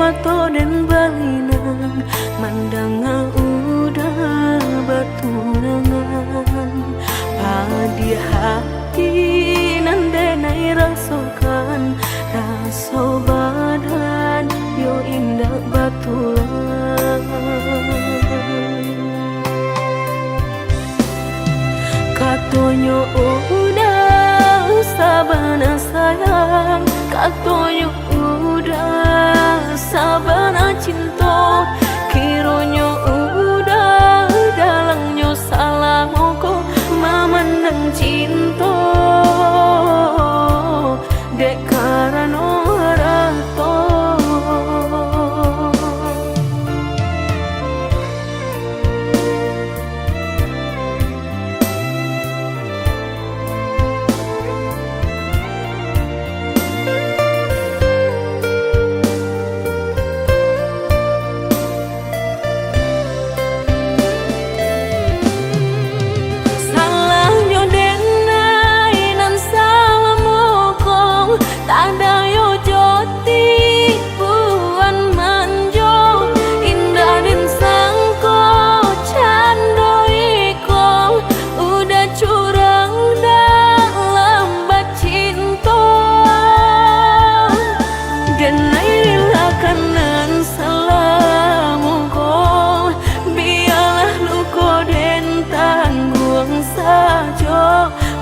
mato dan balinang mandanga udah batunangan padi hati nandenai rasokan raso badan yo indah batulan katonyo udah sabana sayang katonyo udah sabana cinta kironyo udah dalangnya salah moko mamandang cinta dek karano rato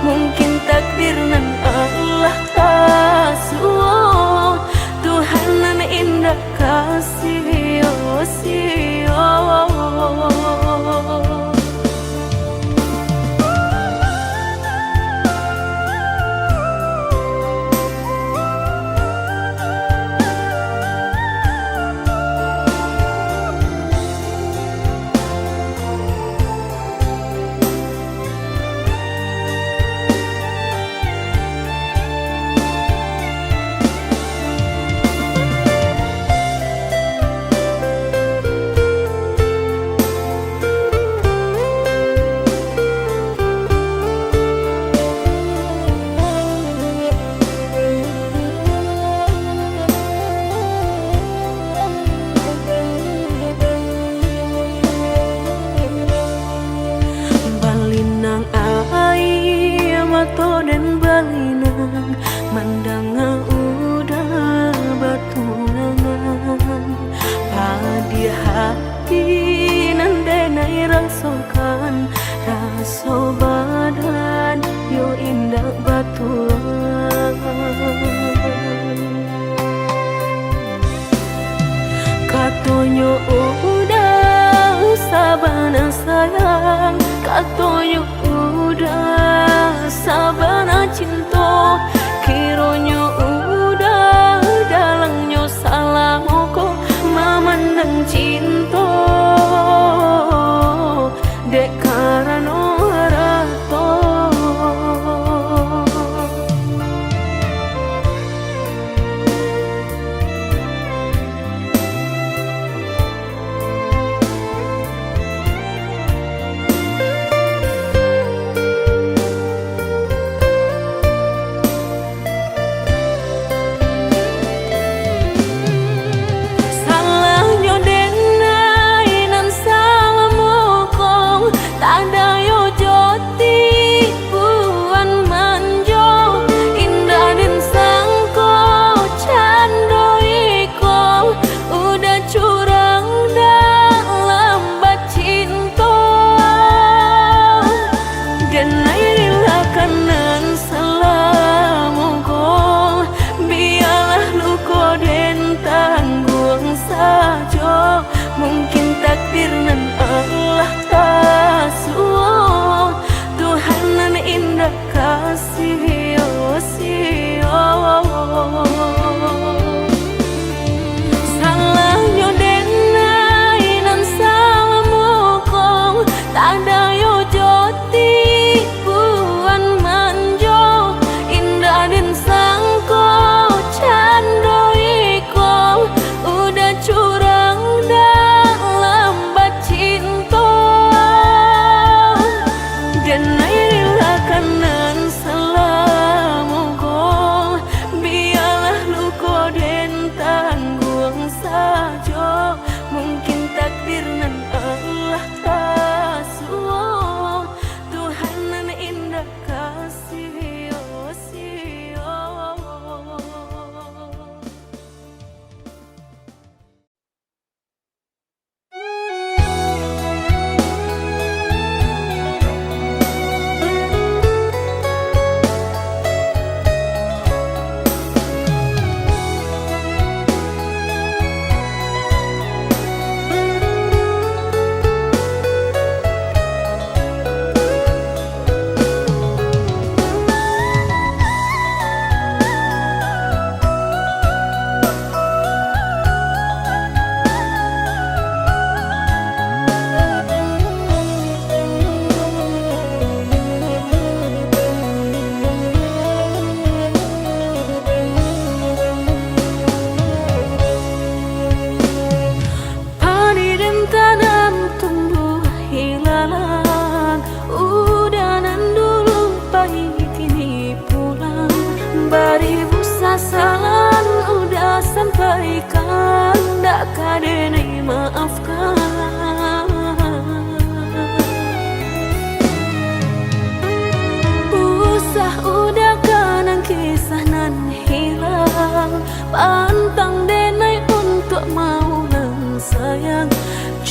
mungkin takdir nan Allah kasuh Tuhan nan indah kasih sio mato dan balinang mandanga udah batunangan padi hati nandenai rasokan raso badan yo indah batulan katonyo udah sabana sayang katonyo udah sabana cinta kironyo udah dalangnya salah moko mamandang cinta dek karano rato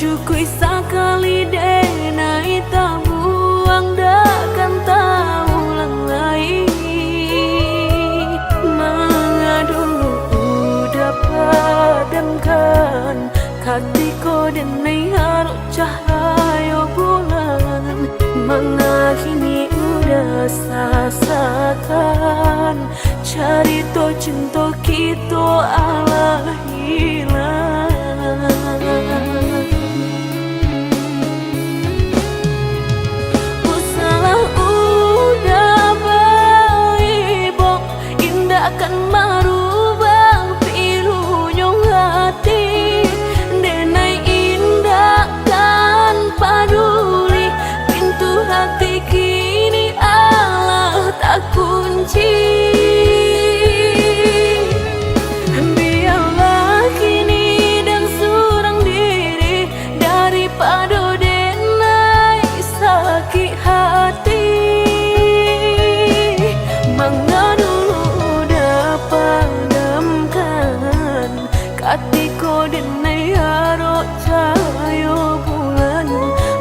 Cukui sekali denai tak buang takkan tahu ulang lagi. Mengadu udah padamkan hatiku denai harus cahaya bulan. Mengakhiri udah sasakan cerita cinta kita ala hilang. Usalah udah baik bok indah akan merubah pilunya hati. Denai indah kan paduli pintu hati kini Allah tak kunci. Biarlah kini dan surang diri daripada denai sakit hati. Mangga dulu udah padamkan hatiku denai harus cahaya bulan.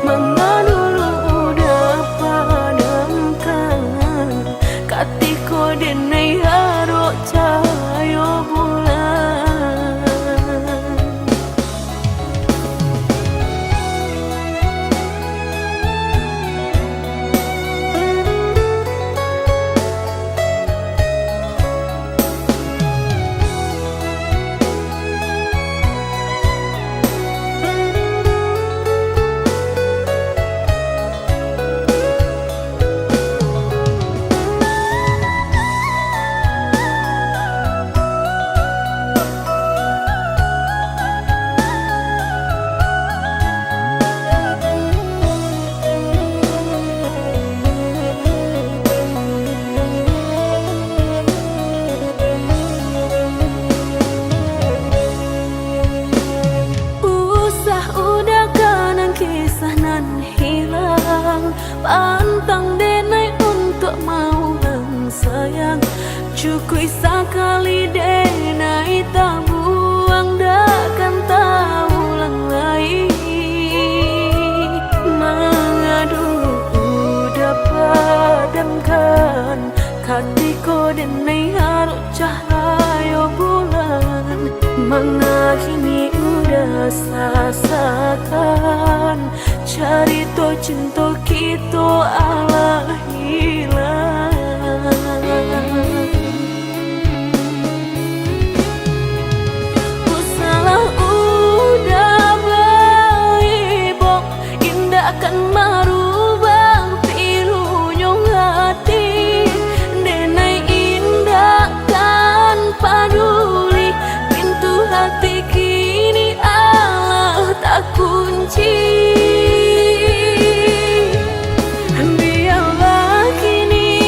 Mangga dulu udah padamkan hatiku denai harus cahaya bulan. Pantang denai untuk mau lang sayang. Cukui sekali denai tak buang takkan tahu ulang lagi. Mengadu udah padamkan hatiku denai harus cahaya bulan. Mengakhiri udah sasakan cerita cinta kita ala hilang. Usalah udah baik bok indah akan merubah pilunya hati. Denai indah kan paduli pintu hati kini Allah tak kunci. Biarlah kini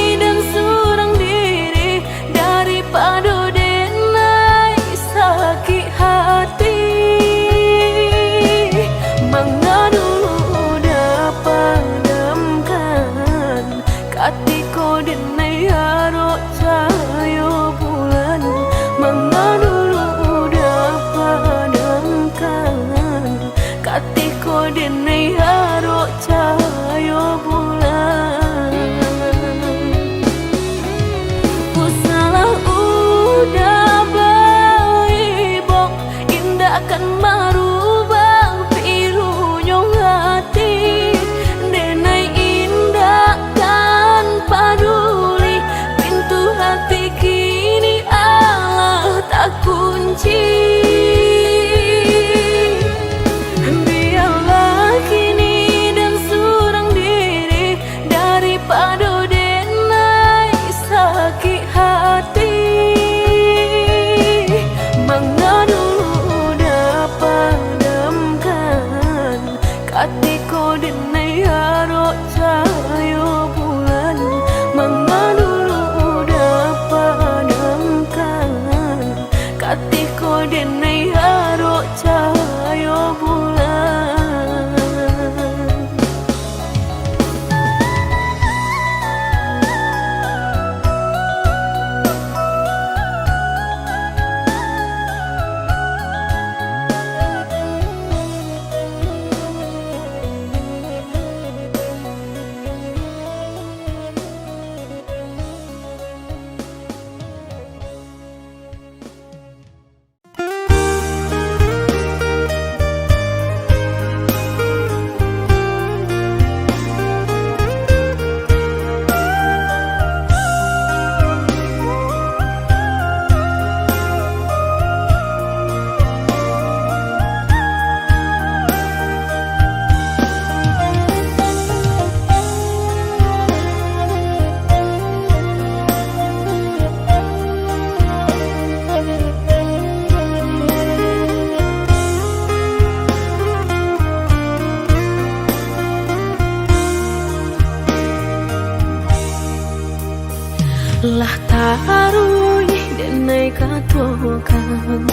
denai katokan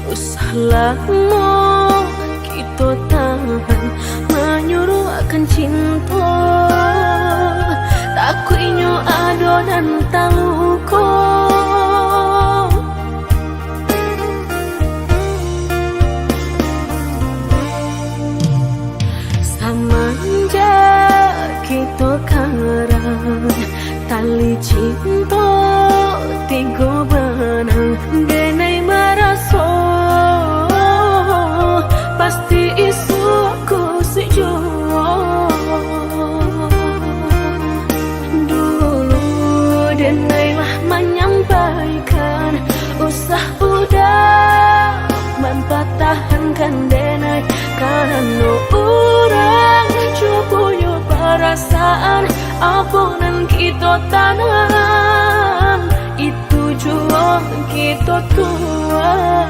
usahlah mo kita tahan menyuruh akan cinta takut inyo adonan taluko samanja kita karang tali cinta tiga benang denai maraso pasti isu aku sejuo dulu denai lah menyampaikan usah udah mempatahankan denai karena orang punya perasaan aponan kita tanam itu jua kita tuai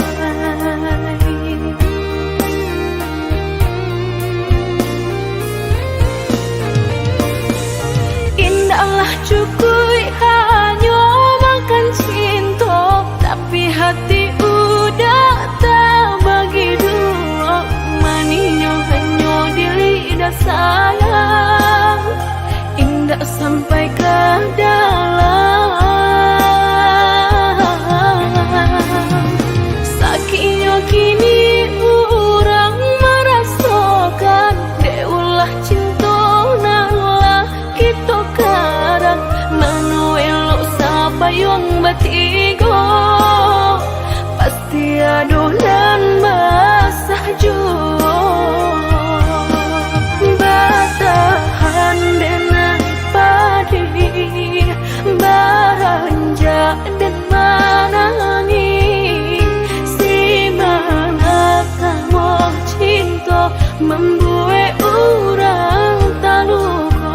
indahlah cukui hanya makan cinta tapi hati udah tak bagi dua maninyo hanya diri dah sayang indah sampai ke dalam sakitnya kini orang merasakan deulah cinta nalah kita karang manuel siapa yang batigo pasti adonan basah jua batahan denai padi baranja dan manangi si mana kamu cinta membuat orang taluko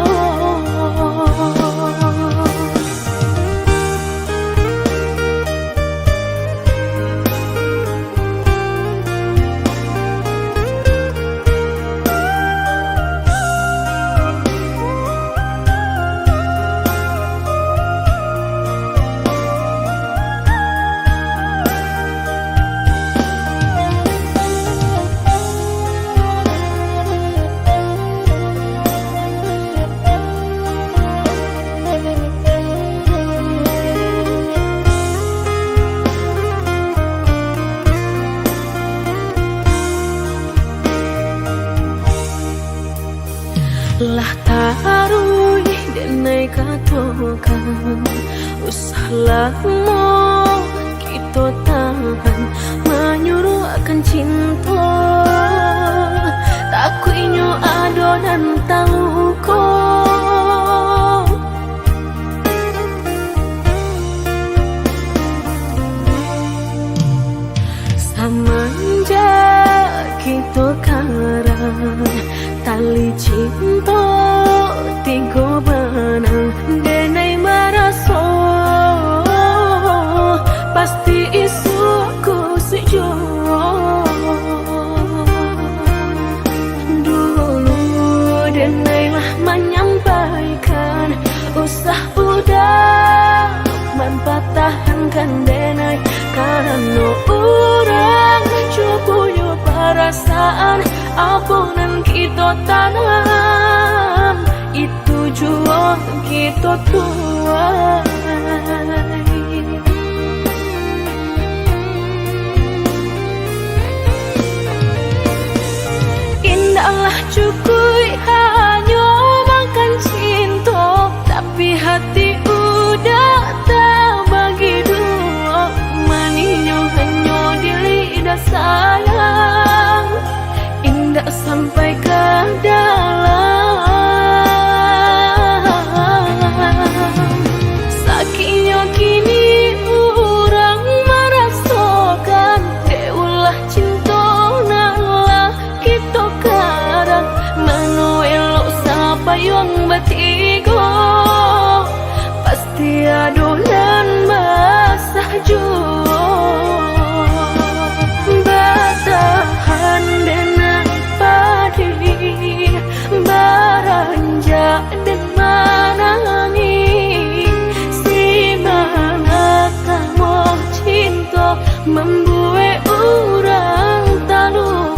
lah taruh denai katokan usahlah mo kita tahan menyuruh akan cinta takut inyo adonan taluko samanja kita karang tali cinta tiga benang denai maraso pasti isu aku sejuo dulu denai lah menyampaikan usah udah mempatahankan denai karena orang punya perasaan aponan kita tanam itu jua kita tuai indahlah cukui hanya makan cinta tapi hati udah tak bagi dua maninyo hanya diri dah sayang indah sampai ke dalam sakitnya kini orang merasakan deulah cinta nalah kita karang manuel membuat orang tak luka.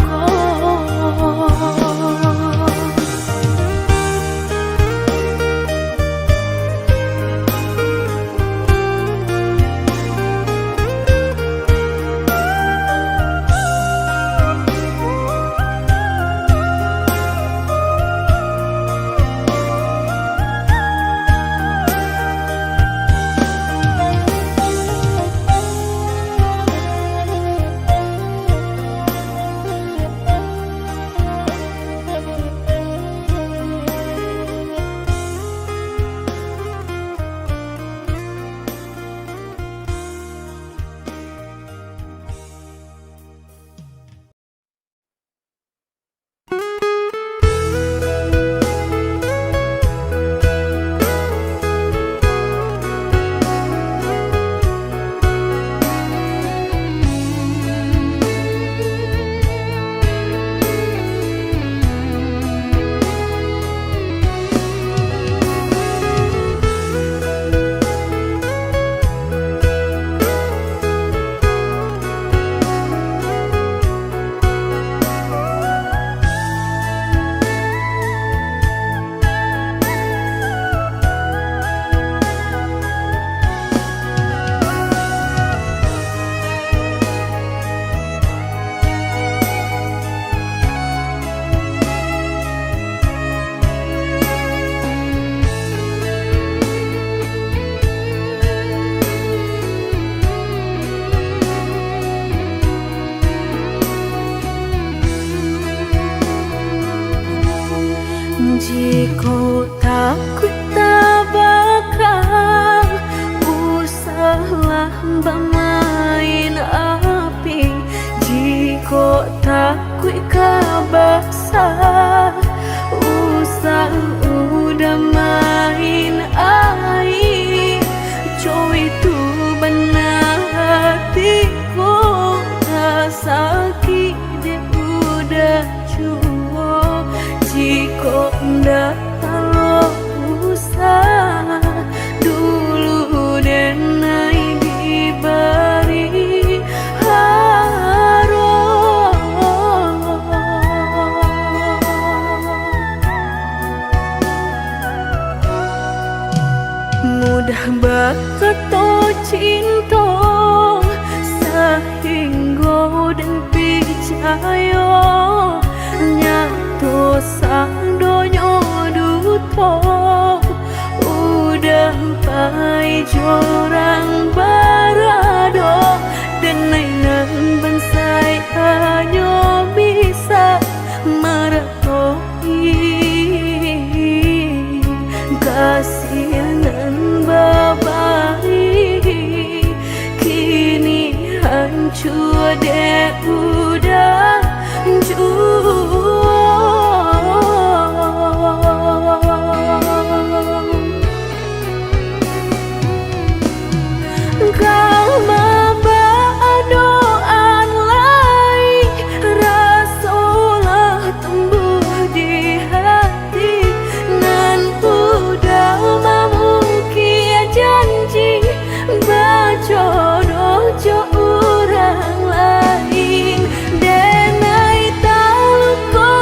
Jika takut tak bakal usahlah bermain api. Jika takut kabasah usah udah main air. Coba itu benar hatiku tak sakit dia udah cua. Jika ndak kalau usah dulu dan naik diberi harum. Mudah berkata cinta sehingga dan percaya nyatu sang donya duto udah pai jorang barado dan nainan bensai hanya bisa meratoi kasihanan babai kini hancur deh udah kau membadoan lain rasulah tumbuh di hati nan udah memungkir janji berjodoh jo orang lain denai tahu ko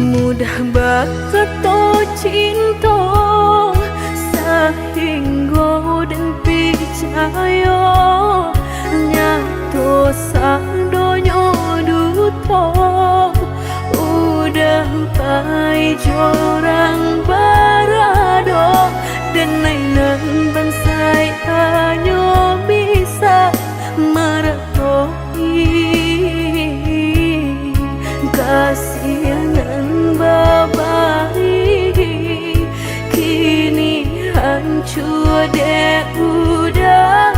mudah bakat to cinta sehingga dan percaya nyato sang donyo duto udah pai jorang barado dan mainan bansai hanya bisa meretoi kasihan babai kini hancur deh udah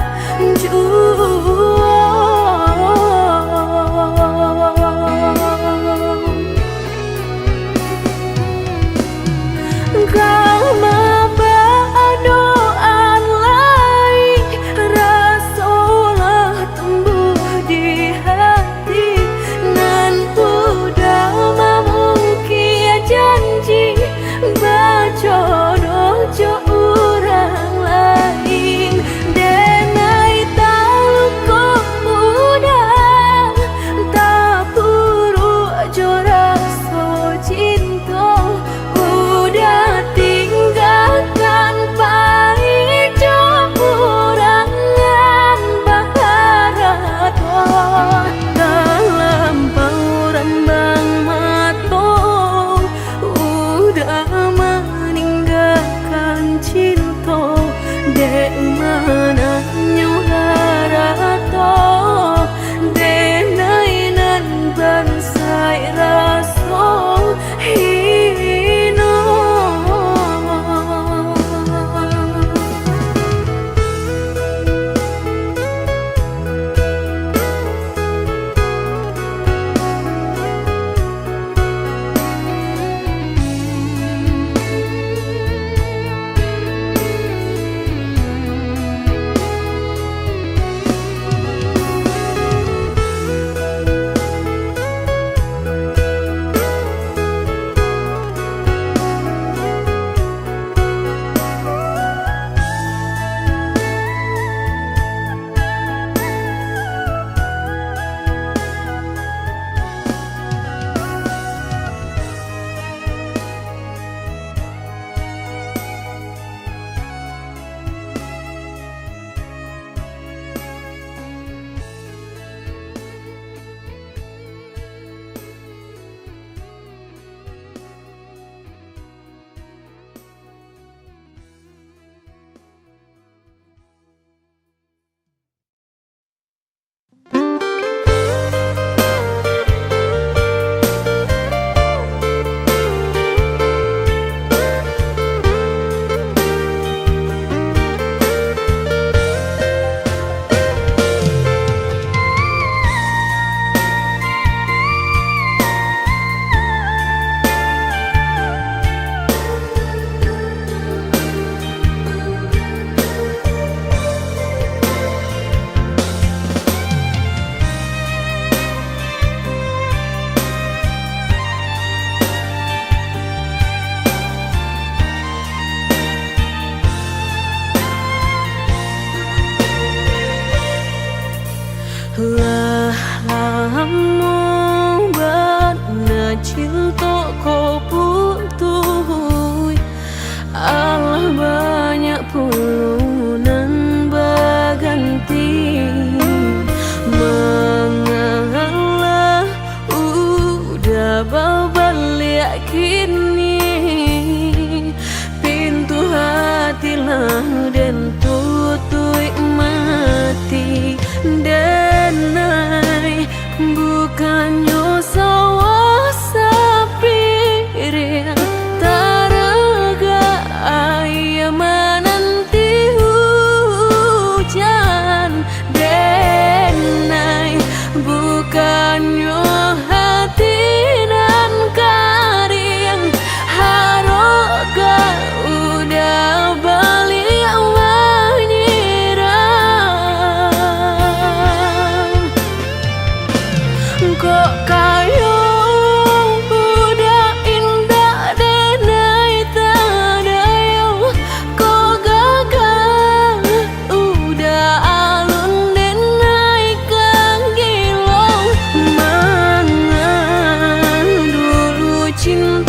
cinta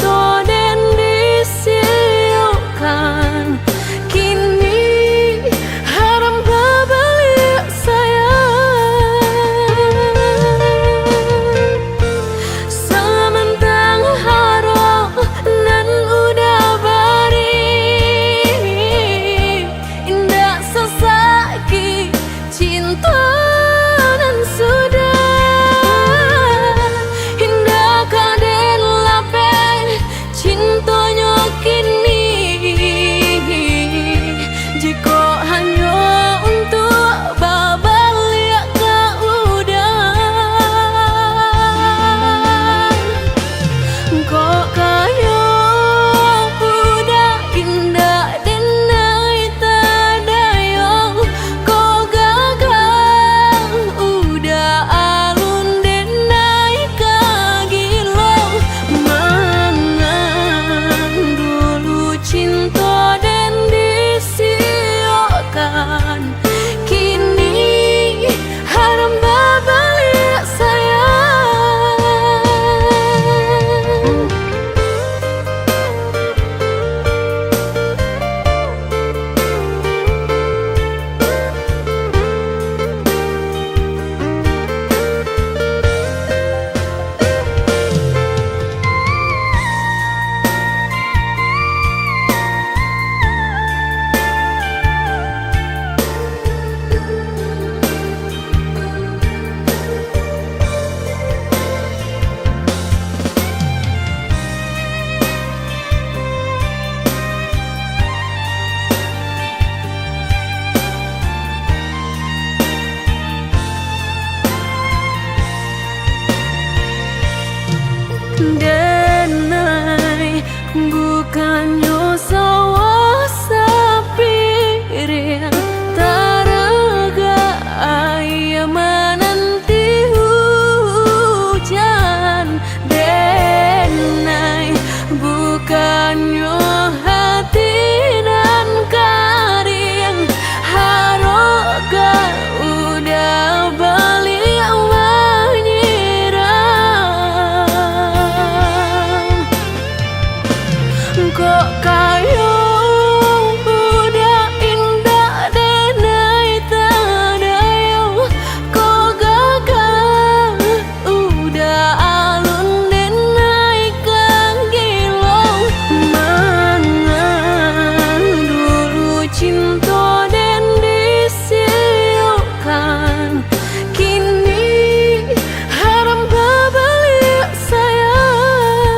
denai bukannya sawah sapiring taraga ayam menanti hujan denai bukannya hati dan karing haroga udah balik kok kayo udah indah denai tadayo kok gagal udah alun denai kagilong mangan dulu cinta dan disiukan kini haram babalik sayang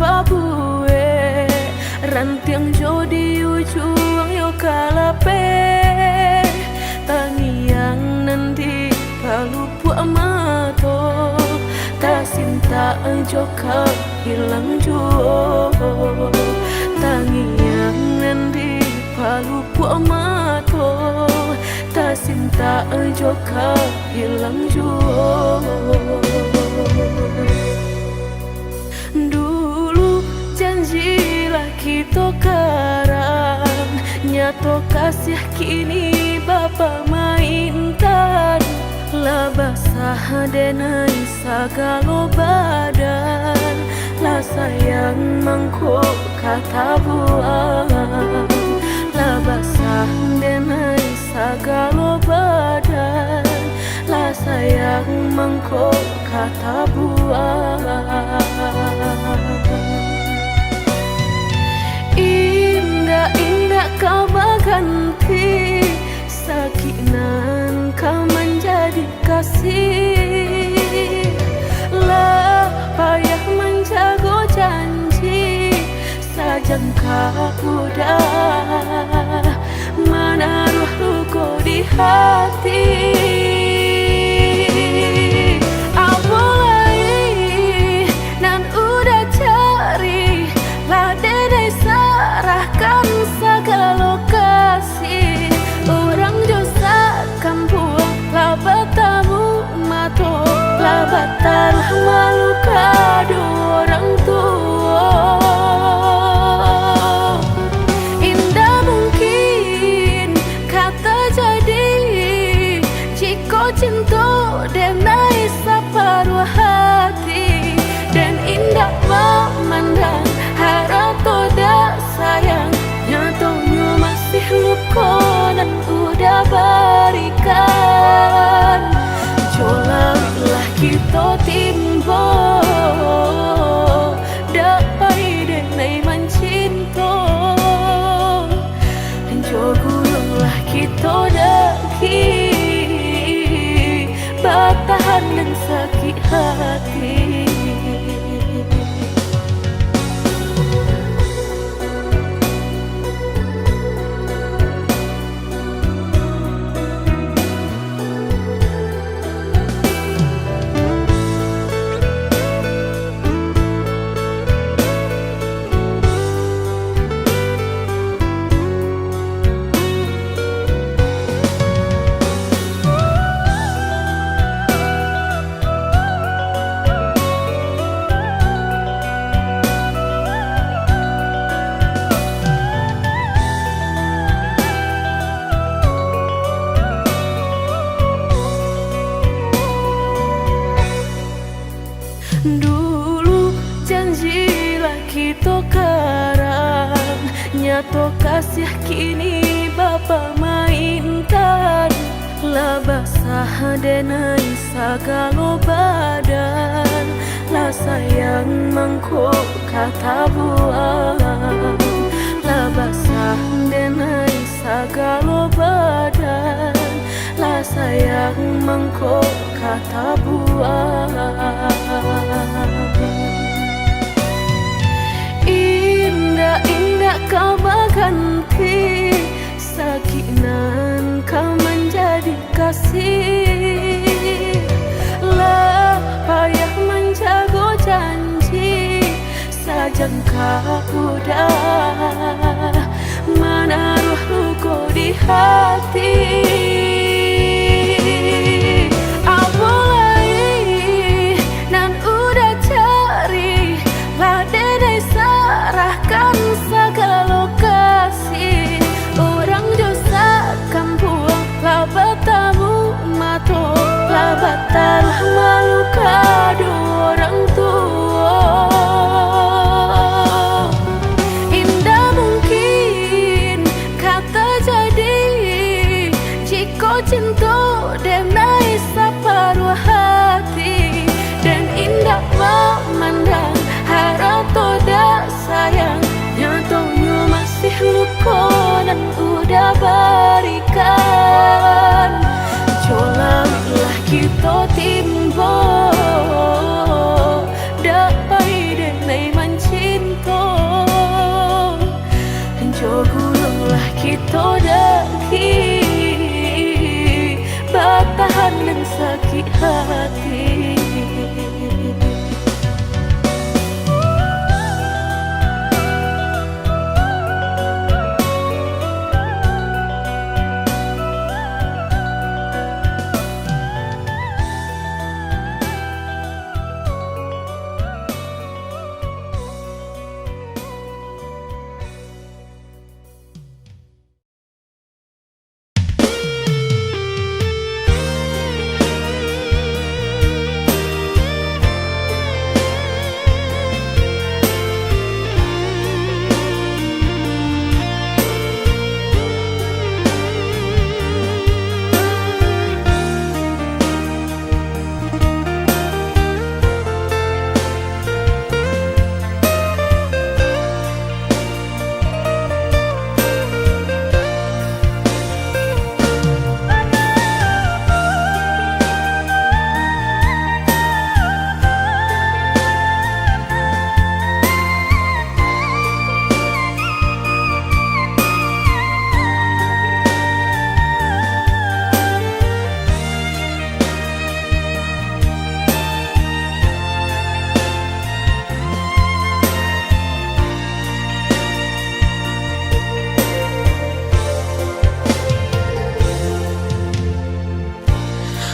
Papue rantiang jodi ujung yo kalape tangiang nanti palupu amato tak sinta joka hilang jo tangiang nanti palupu amato tak sinta joka hilang jo janjilah kita karang nyato kasih kini bapa mainkan lah basah denai sagalo badan lah sayang mangkok kata buang lah basah denai sagalo badan lah sayang mangkok kata buang indah-indah kau berganti sakinan kau menjadi kasih lah payah menjaga janji sajangka udah menaruh luka di hati serahkan segala lokasi orang josa kampung labat tamu mato labat taruh malu kado orang tua indah mungkin kata jadi nan udah berikan. Jolawilah kita timbo dapai denai mencinta. Jogullah kita daki batahan dan sakit hati. Dulu janjilah kita karang, nyato kasih kini Bapa mainkan. Lah basah denai sagalo badan, lah sayang mangkok kata buang. Lah basah denai sagalo badan, lah sayang mangkok kata buang. Indah-indah kau berganti, sakinan kau menjadi kasih. Lah payah menjaga janji, sajangka udah menaruh luka di hati. Serahkan segala lokasi, orang dosa kampung lah bertamu mato, lah batalah malu kado orang tua. Indah mungkin kata jadi, jika cinta denai separuh hati, dan indah memandang harap toda sayang, nyatanya masih luka dan udah berikan. Jolawilah kita timbo dapai denai mencinta. Jogullah kita daki batahan dan sakit hati.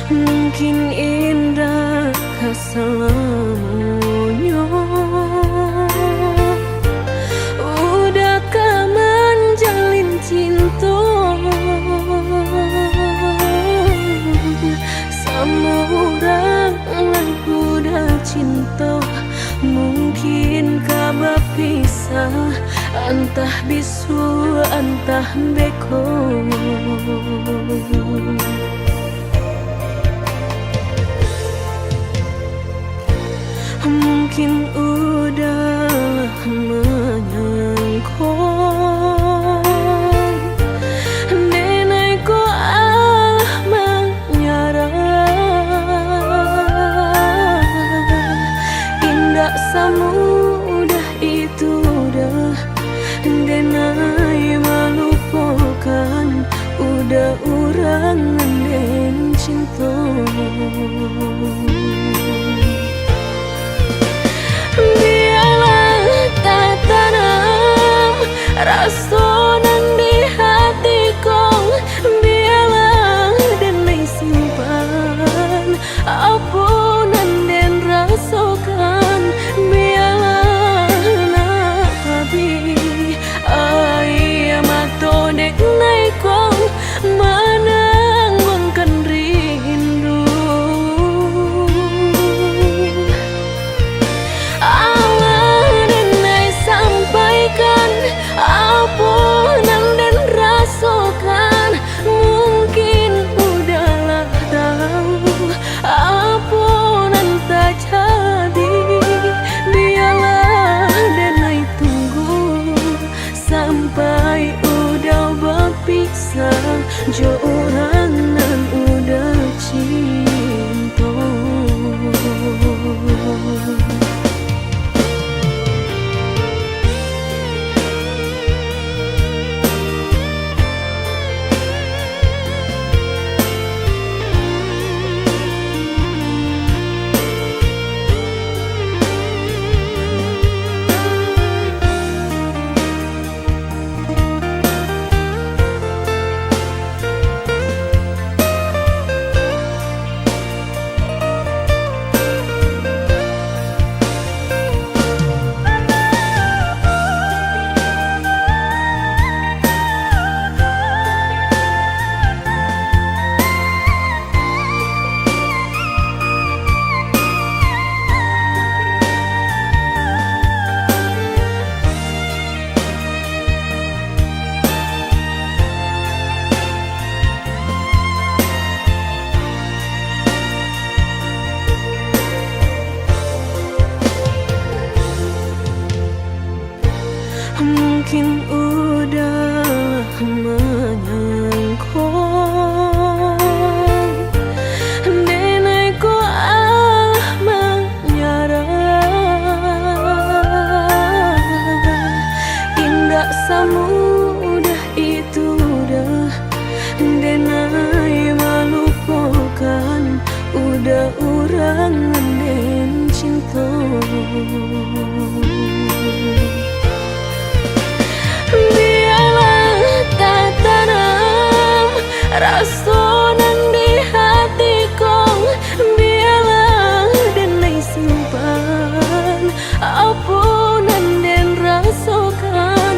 Mungkin indah keselamanya, udah kau menjalin cinta sama orang yang udah cinta. Mungkin kau berpisah, entah bisu entah beko. udah urang ngenden cinta. Biarlah tak tanam rasa nang di hatiku, biarlah denai simpan apa nanden rasakan, biarlah nak habi ai mato dek nai kong menanggunkan rindu. Allah denai sampaikan apa nanden rasakan, mungkin udahlah tahu apa nan tak jadi. Biarlah denai tunggu sampai udah berpisah, jo orang nan udah cinta. Mungkin udah menyangkut nenekku menyerah, indah semudah itu dah denai melupakan, udah urang ngenden cinta. Biarlah tak tanam rasa nang di hatiku, biarlah denai simpan apa nanden rasakan,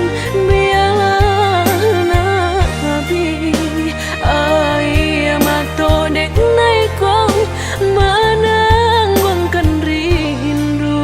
biarlah nak habi ai mato dek nai kong menanggunkan rindu.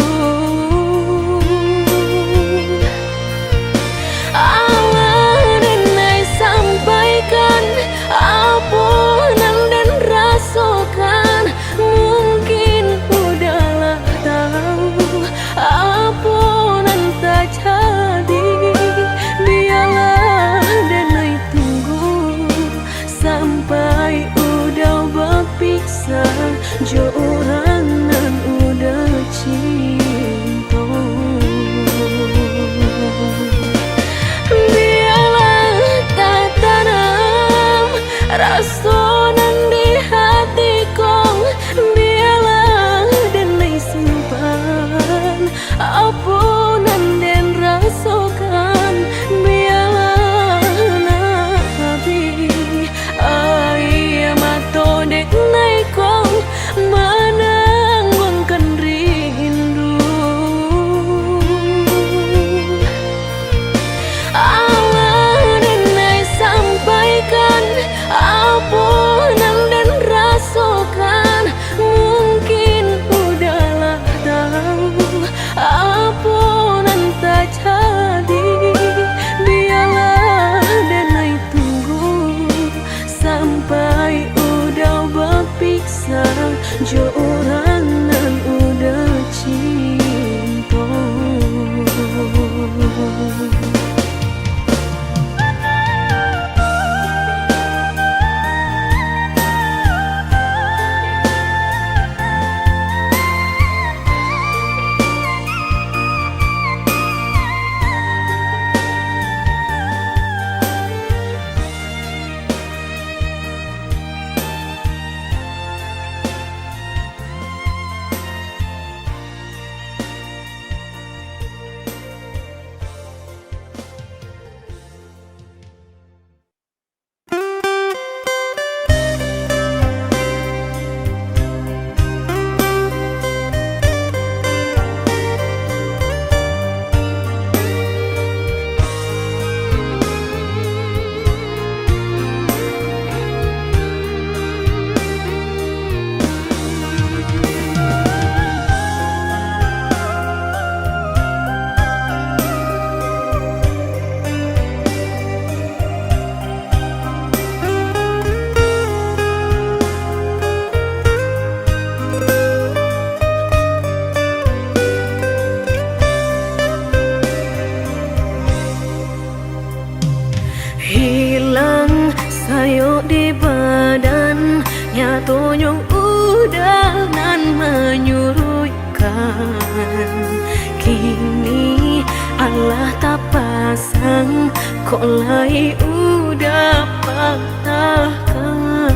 Allah tak pasang, kok lai udah patahkan.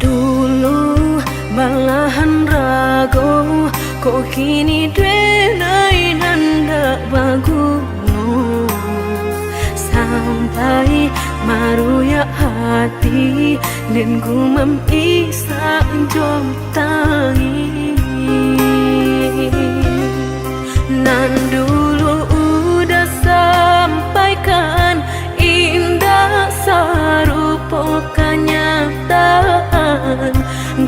Dulu malahan rago, kok kini denai nanda baguno. Sampai maruya hati dan gumam isa jom tangi. Nan dulu udah sampaikan indah sarupo kenyataan.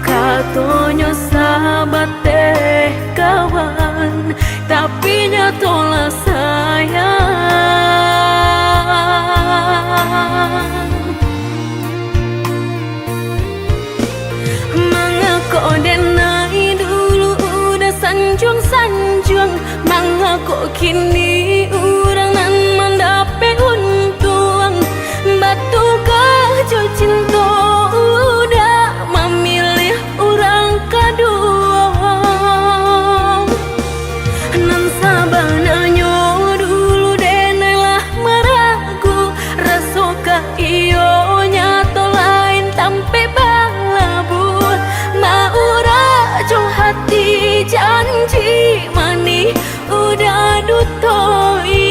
Katonyo sahabat teh kawan, tapi nyatolah sayang. Mangako denai dulu udah sanjung-sanjung, mangako kini urang nan mendape untung. Batu kajo cinta udah memilih orang kedua. Nan sabananya dulu denailah meragu, rasokah iyo nyato lain tampe balabu. Maura jo hati janji mani udah dutoi.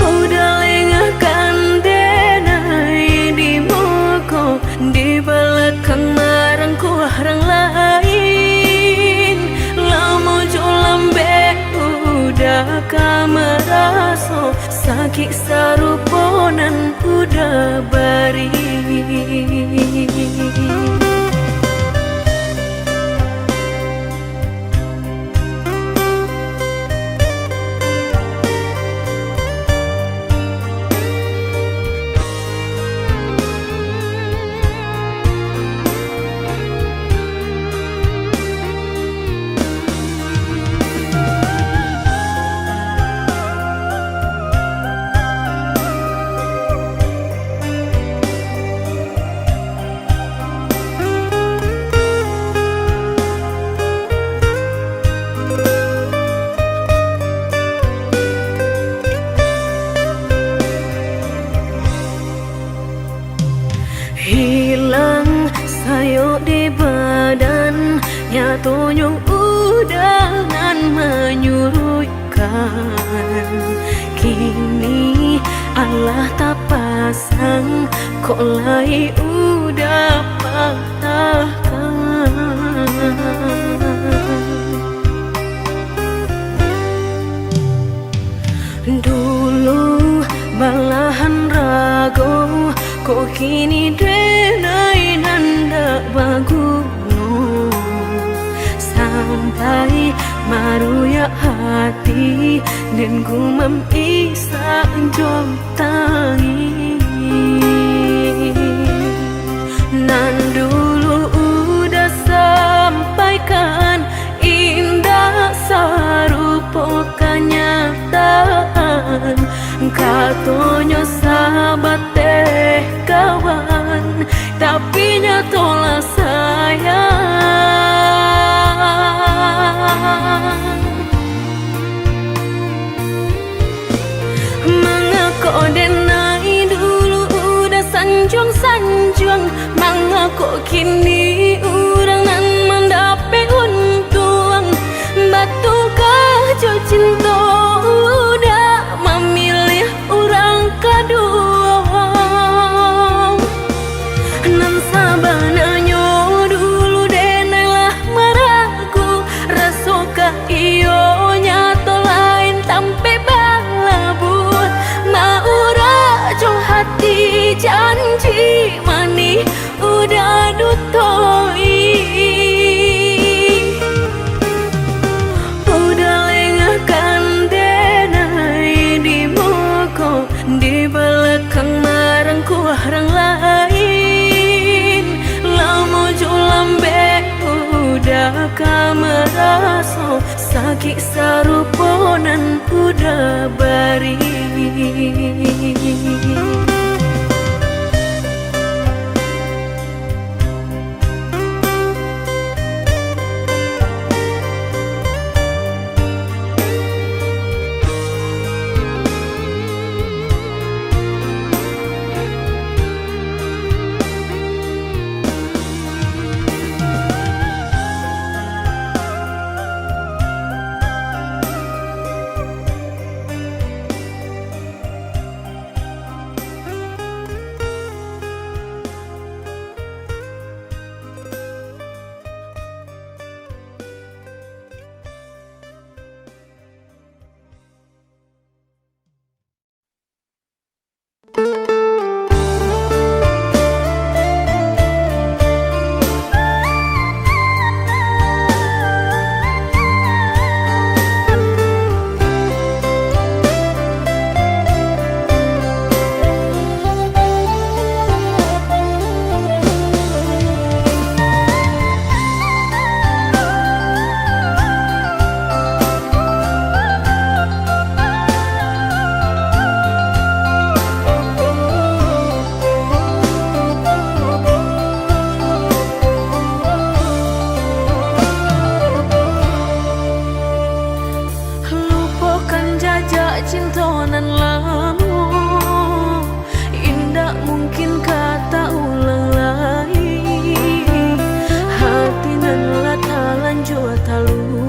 Udah lengahkan denai di muka, di belakang marangku orang lain. Lama jo lambe udah kameraso, sakit saruponan udah bari. Hilang sayo di badan, nyatonya udah nan menyurutkan. Kini Allah tak pasang, kok lai udah patahkan. Dulu malahan rago, kok kini denai nanda baguno. Sampai maruya hati dan gumam isa jom tangi. Nan dulu udah sampaikan indah sarupo kenyataan. Katonyo sahabat teh kawan, tapi nyatolah sayang. Mangako denai dulu udah sanjung-sanjung, mangako kini urang nan mendape untung. Batu kajo cinta udah memilih orang kedua. Nan sabananya dulu denailah meragu, rasokah iyo nyato lain tampe balabu. Maura jo hati janji mani udah dutoi. Udah lengahkan denai di muka, di belakang marangku orang lain. Lama jo lambe udah kameraso, sakit saruponan udah bari.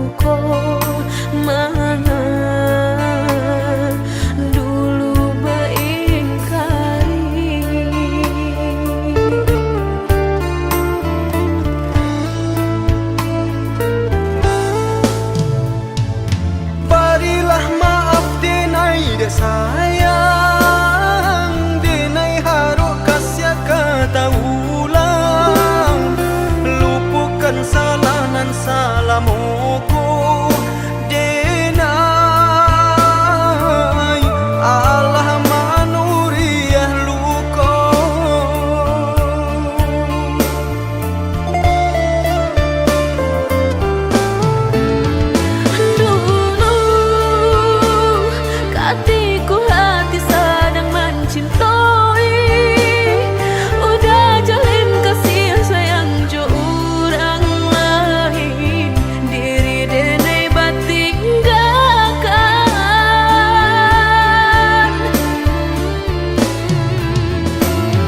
luko Manga dulu beingkari. Barilah maaf denai de sayang, denai haruk kasih kata ulang, lupukan salah nan salamuku denai, Allah manuriah luko. Hatiku hati sedang mencintai, udah jalin kasih sayang jo orang lain, diri denai batinggalkan.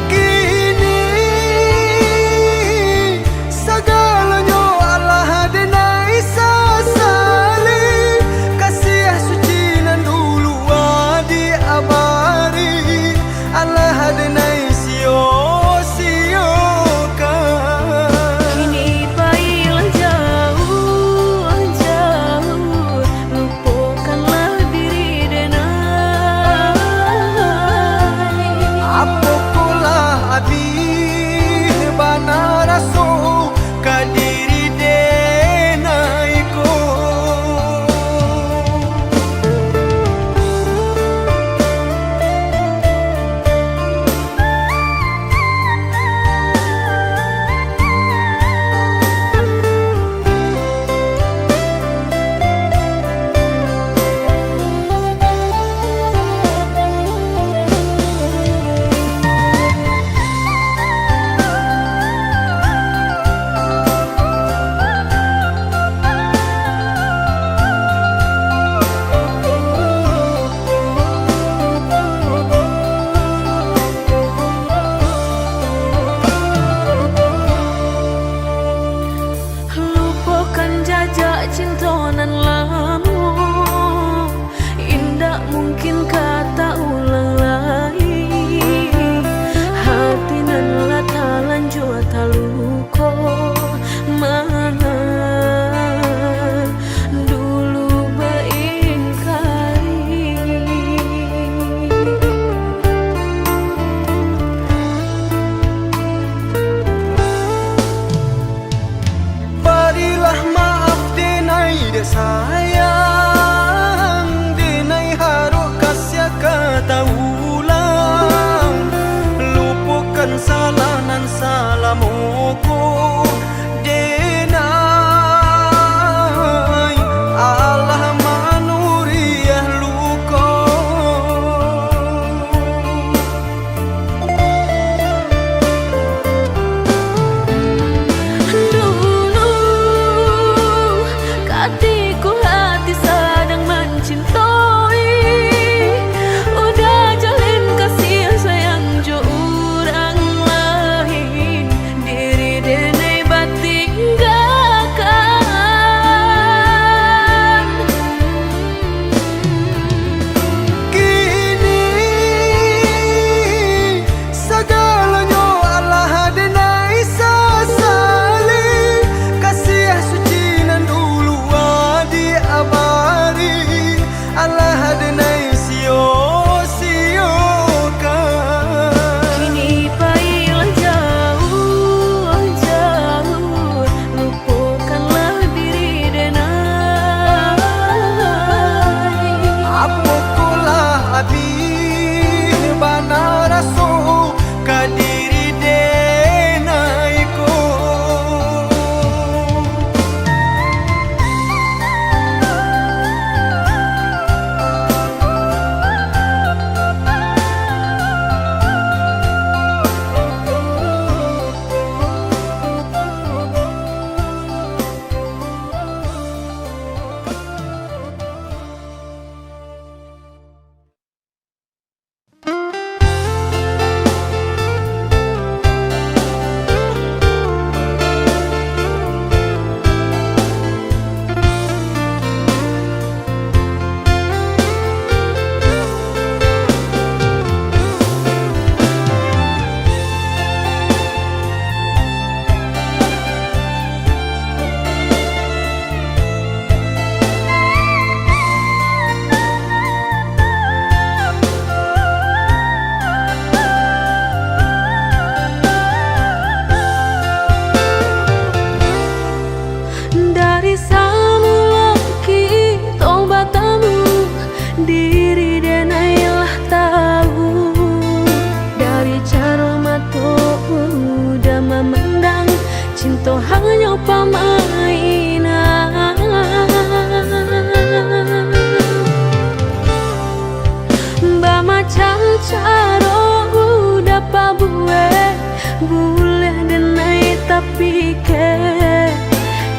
Kini segalanya Allah denai sasali, kasih suci nan dulu adi abari, Allah denai sio-siokan. Kini baiklah jauh-jauh, lupakanlah diri denai. Apokolah abi bana raso kadiri denai ko. Lupakan jajak cinta nan lama, indah mungkin kata ulang lagi. Hati nan lata lanjut taluko Mana dulu beingkari. Barilah maaf denai de sayang, denai haruk kasih kata ulang, lupukan salah nan salamuku denai, Allah manuriah luko. Dulu hatiku pikir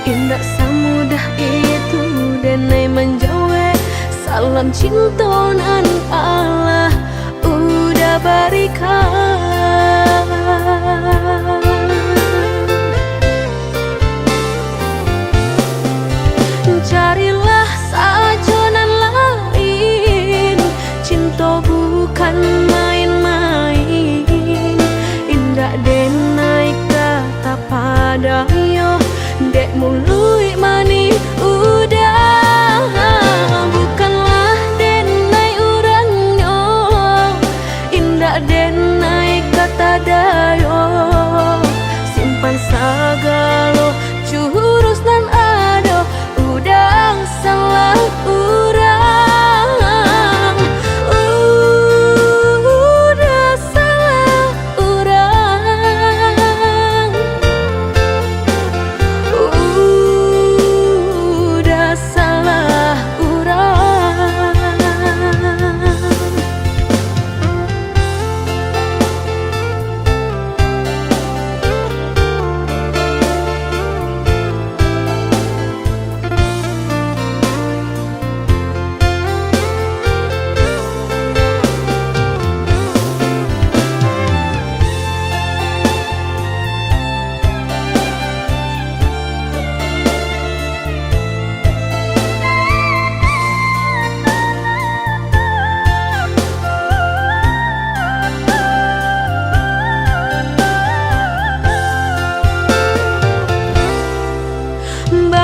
indah semudah itu denai menjauh. Salam cinta nan Allah udah berikan. Carilah sajonan lain, cinta bukan main-main. Indah denai kata padayo, dek mului mani udah. Bukanlah denai urangnya, indah denai kata dayo. Simpan sagalo jurus nan ado, udang salah urang. Udah salah urang. Udah salah urang.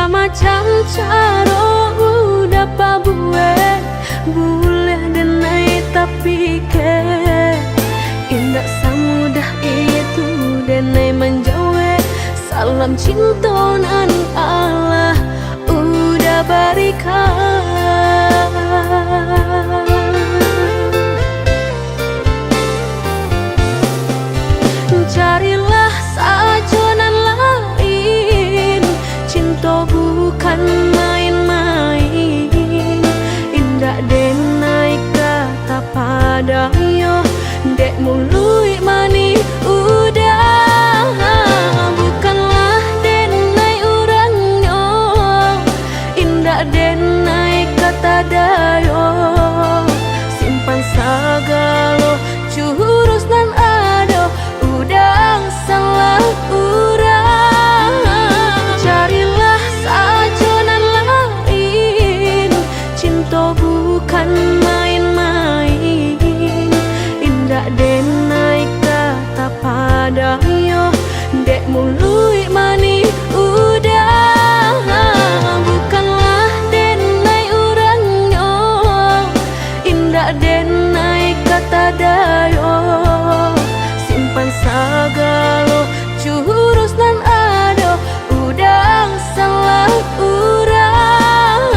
Macam cara udah pabuet boleh denai tapi ke indah semudah itu denai menjauh. Salam cinta nan Allah udah berikan. Carilah sajonan lain, cinta bukan main-main. Indah denai kata padayo, dek mului mani udah. Bukanlah denai urangnya, indah denai kata dayo. Simpan sagalo jurus nan ado, udang salah urang. Carilah sajonan lain, cinta bukan main-main. Indah denai kata padayo, dek mului mani udah. Bukanlah denai urangnya, indah denai kata dayo. Simpan sagalo jurus nan ado, udang salah urang.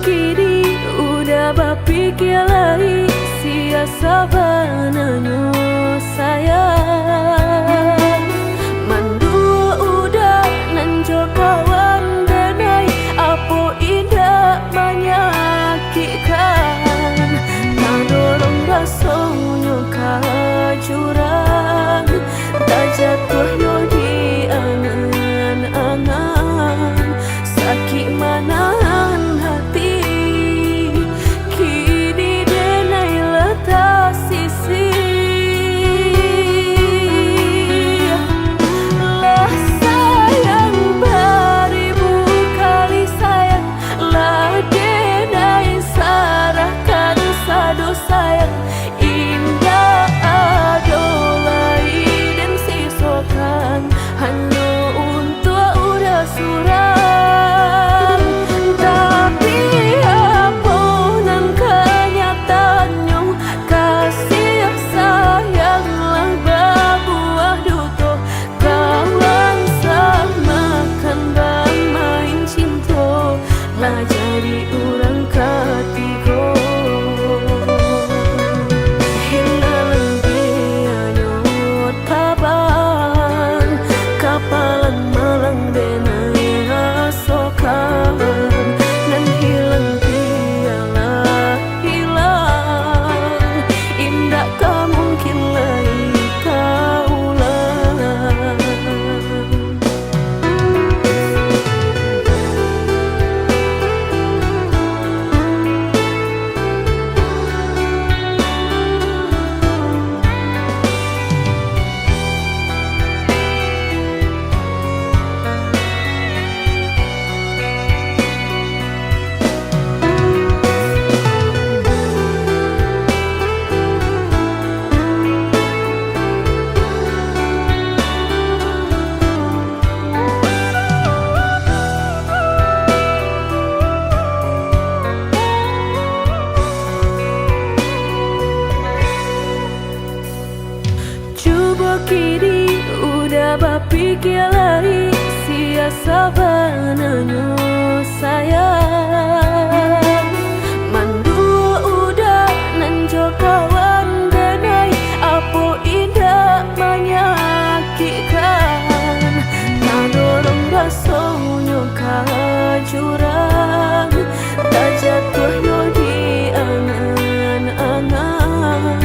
kini udah bapikir lagi sia sabananyo sayang. Mandua udah nanjo kawan denai apo indah menyakitkan. Nadorong rasonyo kajurang tak jatuh yo di angan-angan. Sakit manahan hati kini denai letak sisi. Lah sayang beribu kali sayang, lah denai sarahkan sadu sayang. Indah adolai dan sisokan hanya untuk udah suram. Tapi apunan kenyataannya kasih sayanglah berbuah duto. Kawan samakan bermain cinta lah jadi orang ketiga. Hilang dia nyot kaban kapalan malang denai asokan. Dan hilang dia lah hilang, indah tak mungkin lagi kaulang. Coba kini udah bapikir lagi sia sabananyo sayang. Mandua udah nanjo kawan denai apo indah menyakitkan. Nadorong rasonyo kajurang tak jatuh yo di angan-angan.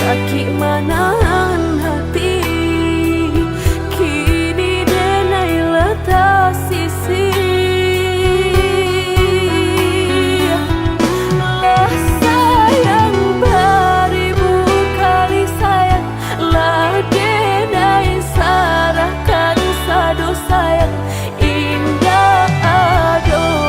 Sakit manahan hati kini denai letak sisi. Lah sayang beribu kali sayang, lah denai sarahkan sadu sayang. Indah adolai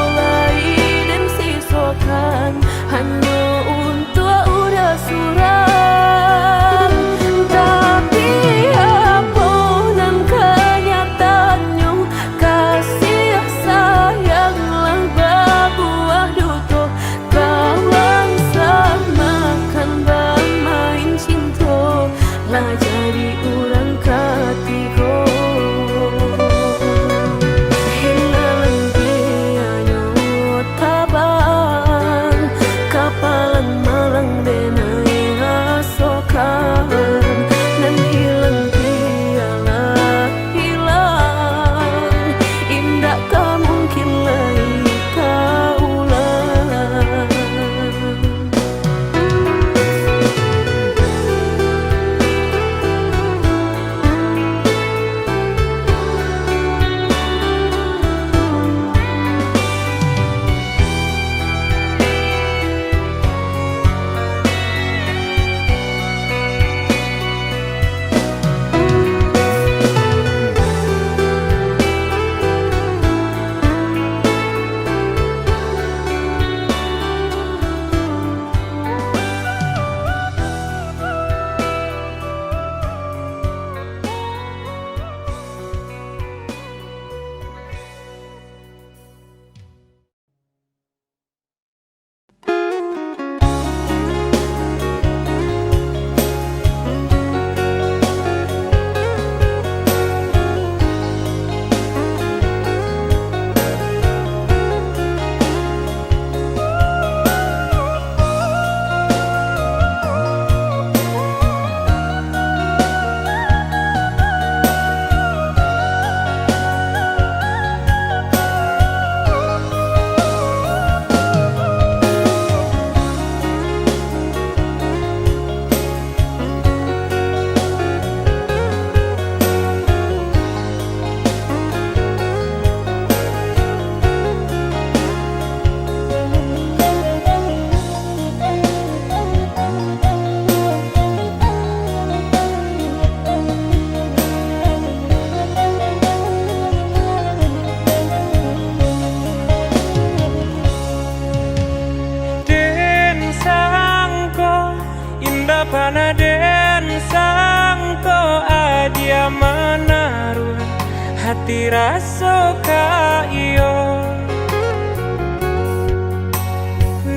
hati rasa kayo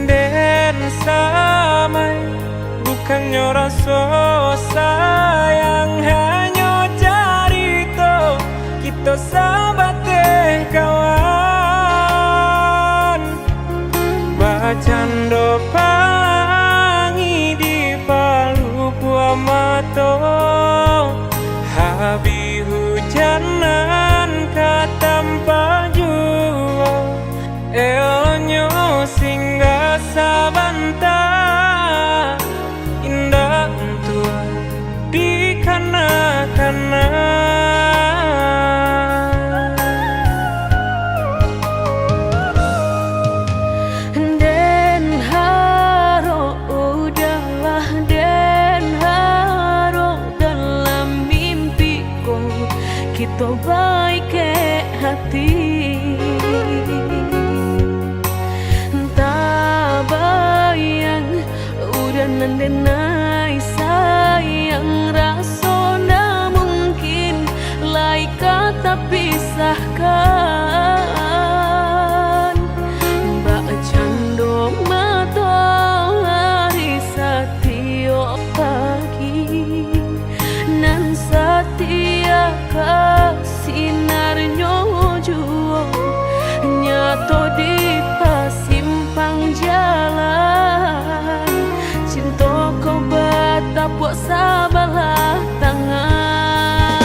dan samai bukannya rasa sayang, hanya cerita kita sahabat kawan. Bacando palangi di palu buah mata, habi hujanan katampa jua, elonyo singgah sabanta, indah tua di kana-kana. Kita baik ke hati, tak bayang udah nandenai sayang rasa na mungkin lai kata pisahkan. Mbak cando matahari setiap pagi nan setia sinarnya jua nyato di pasimpang jalan, cinta kau batapuk sabalah tangan.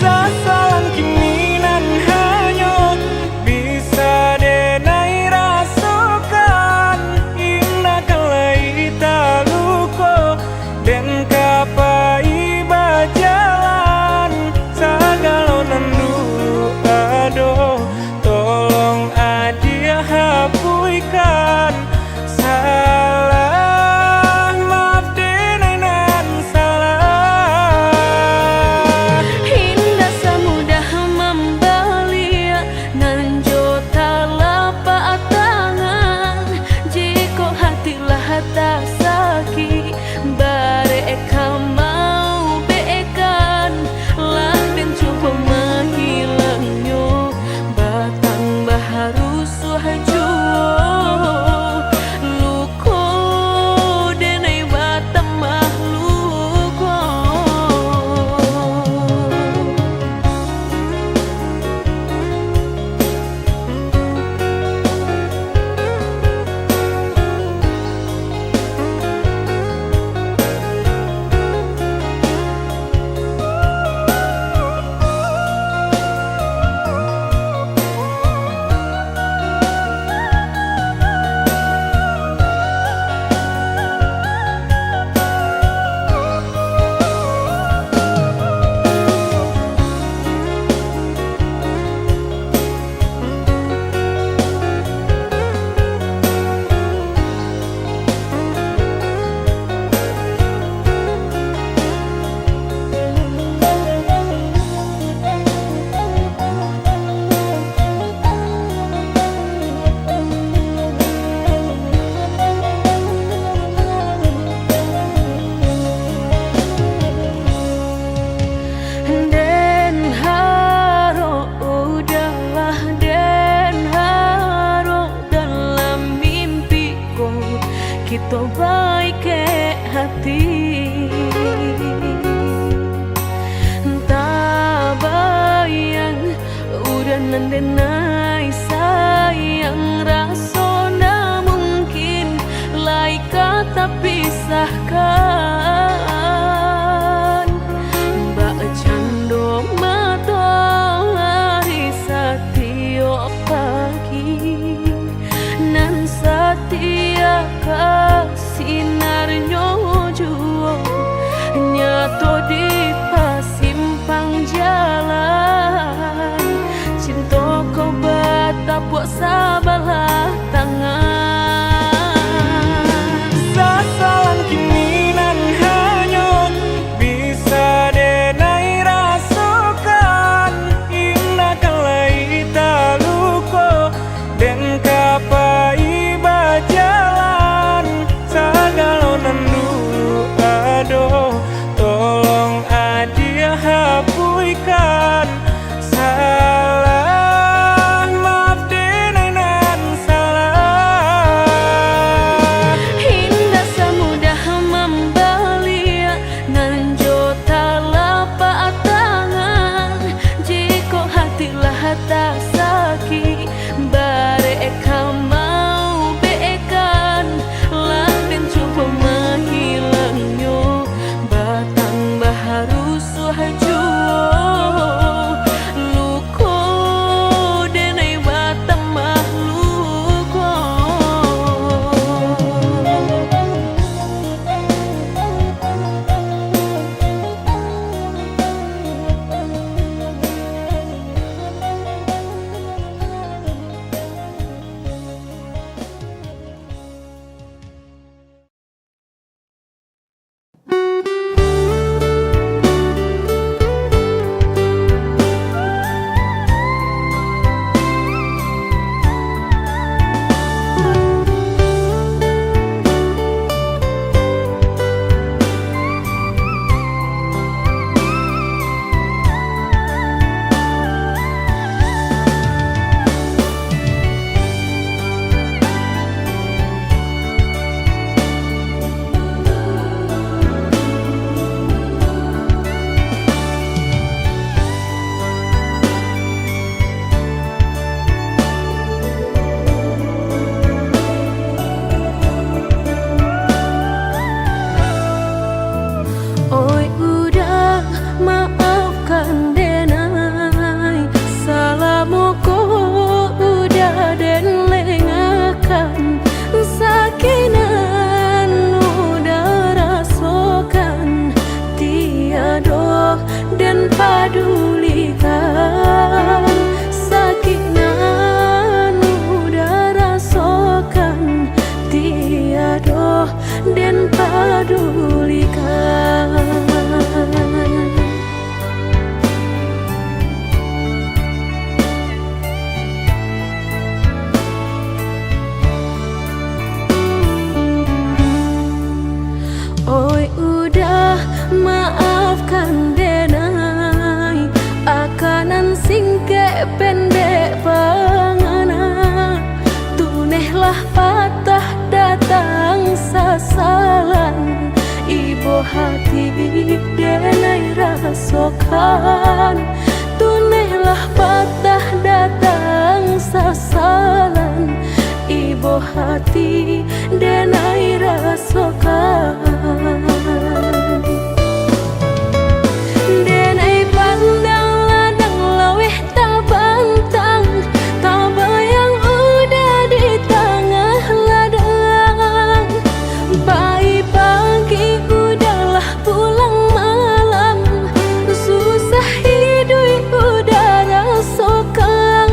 Sasalan kini nan hanya bisa denai rasakan, indah kalai taluko dan kapai bajalan sagalo nandu ado, tolong adia hapuikan salah, maaf denai nan salah. Indah semudah membelia nan jota lapak tangan, jika hatilah tak sakit bareka mau beekan lah dan coba menghilangnya batang baharu suhajo luko denai batang mahluko. Kita baik ke hati, tak bayang udah nandenai sayang rasa na mungkin lai kata pisahkan. Mbak cando matahari setiap pagi nan setia sinarnya jua nyato di pasimpang jalan, cinta kau batapuk sabalah tangan. Sasalan kini nan hanya bisa denai rasakan, indah kalai taluko dan kapai bajalan sagalo nandu ado, tolong adia hapuikan hati denai rasakan, tunailah patah datang sasalan. Ibu hati denai rasakan, denai pandang ladang laweh tak bantang, tak bayang udah di tengah ladang. Pagi udahlah pulang malam, susah hidup udah rasakan.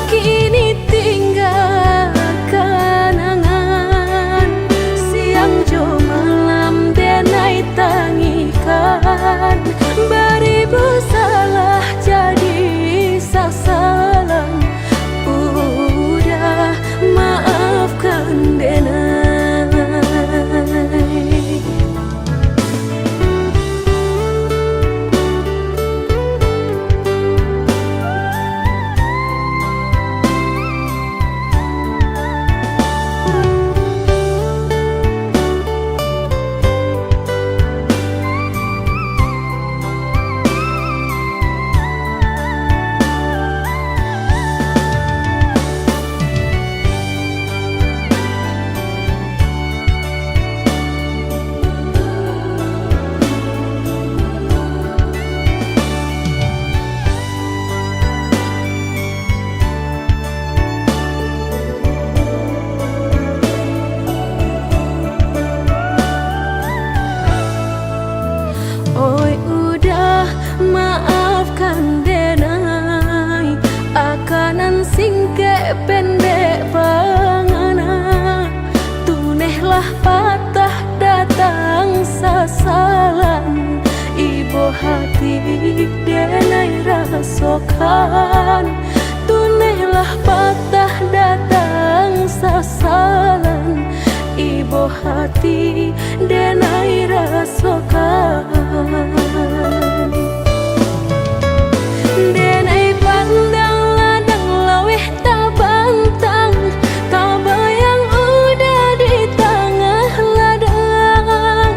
Kini tinggal kenangan, siang jo malam denai tangikan. Beribu salah jadi sasalan, udah maafkan denai. Oi udah maafkan denai, akanan singke pendek pangana. Tunehlah patah datang sasalan, ibu hati denai rasakan. Tunehlah patah datang sasalan, ibu hati denai rasakan. Denai pandang ladang laweh tak bantang, tak bayang udah di tengah ladang.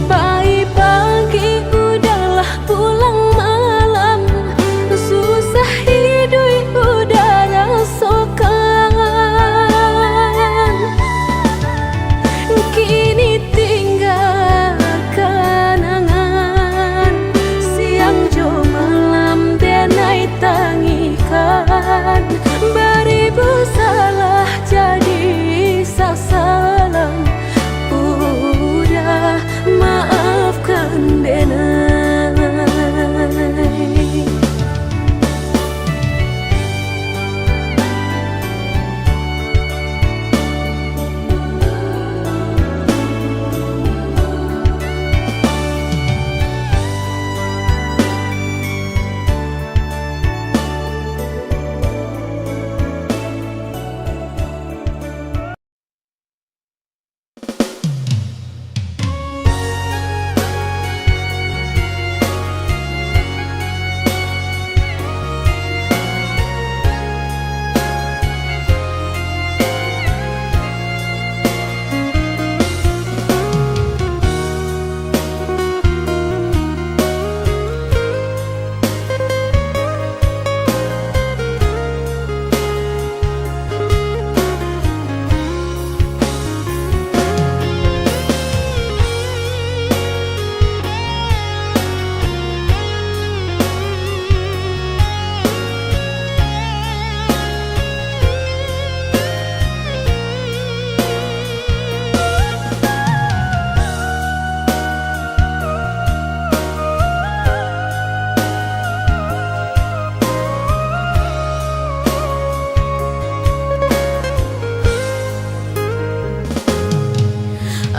Pagi udahlah pulang malam, susah hidup udah rasakan. Kini tinggal kenangan, siang jo malam denai tangikan. Beribu salah jadi sasalan, udah maafkan denai.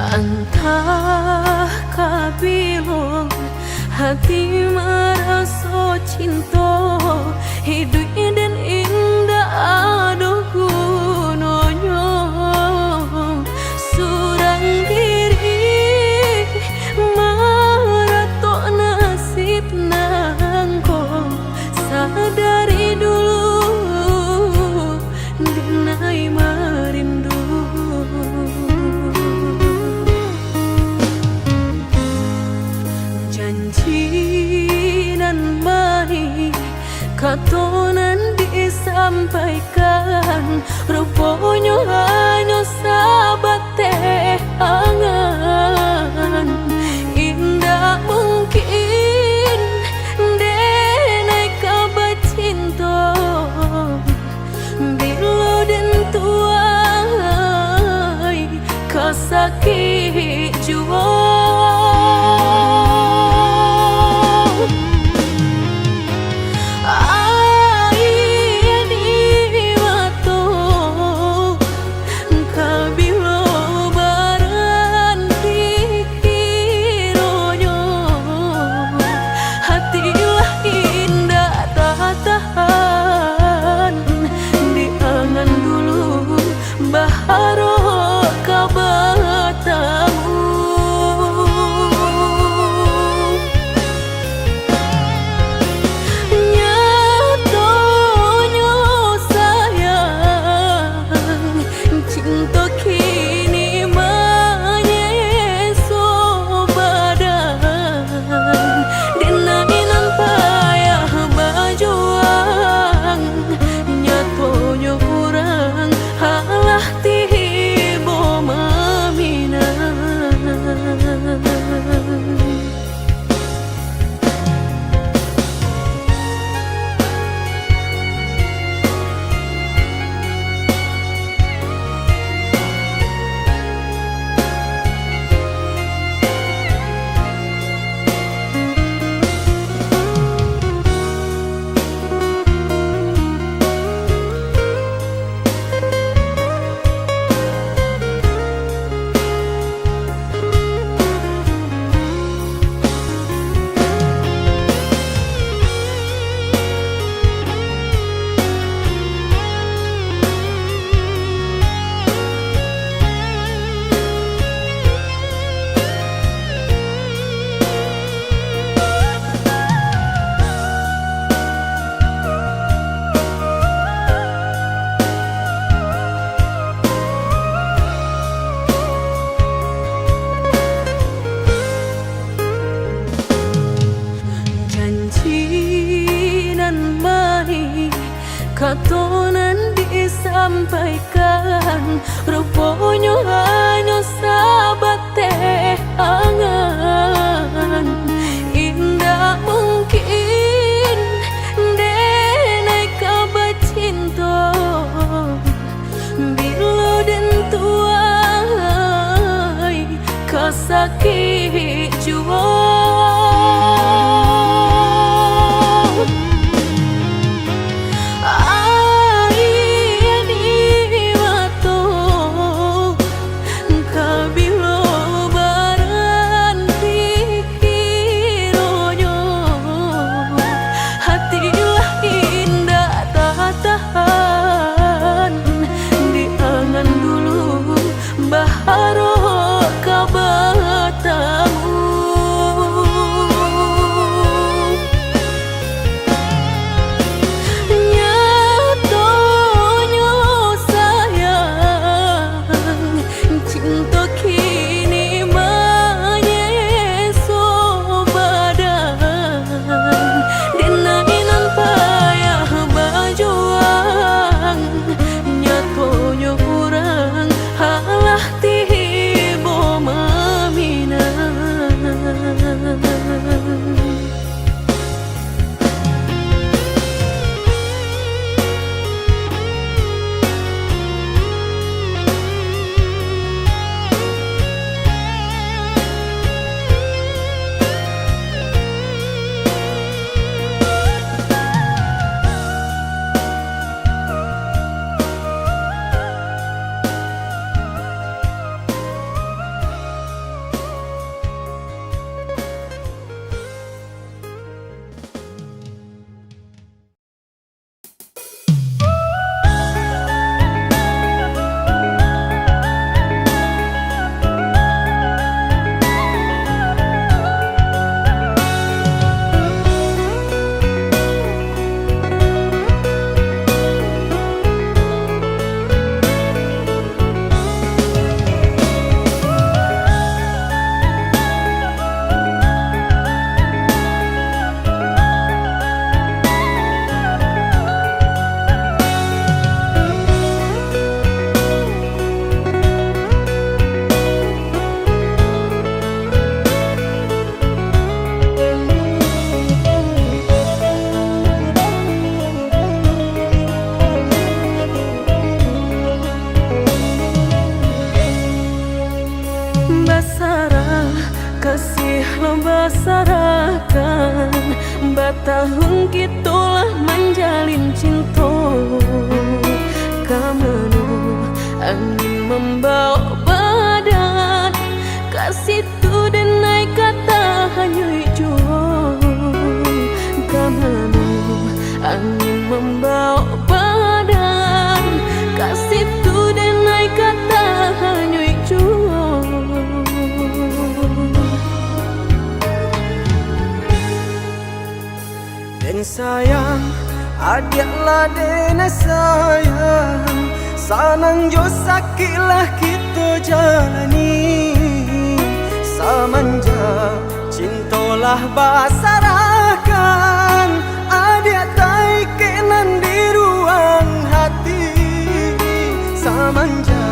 Entah kabilon hati merasa cinta, hidup dan indah aduh gunanya. Surang diri maratok nasib nangko, sadari dulu denai merindu. katonan disampaikan, rupanya hanya sahabat teh angan. Indah mungkin denai kabar cinta, bila dan tuai kasakit jua. Katonan disampaikan, rupanya hanya sahabat teh angan. Indah mungkin denai kabar cinta, bila dan tuai kasakit jua. membawa badan kasih tu denai kata hanyui juo. Den sayang adiaklah dene sayang, sanang jo sakitlah kita jalani. Samanja cintolah basarakan, adik tai kenan di ruang hati. Samanja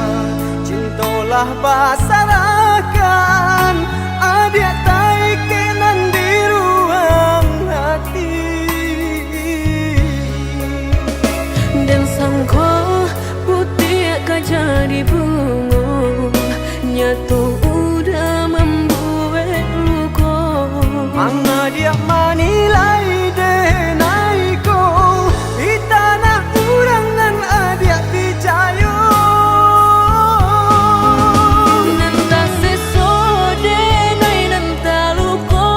cintolah basarakan, adik tai kenan di ruang hati. Dan sangko putih akan jadi bunga, nyatu udah membuat luka. Manga dia manilai denai ko di tanah urangan adik picayo. Nanta seso denai nanta luka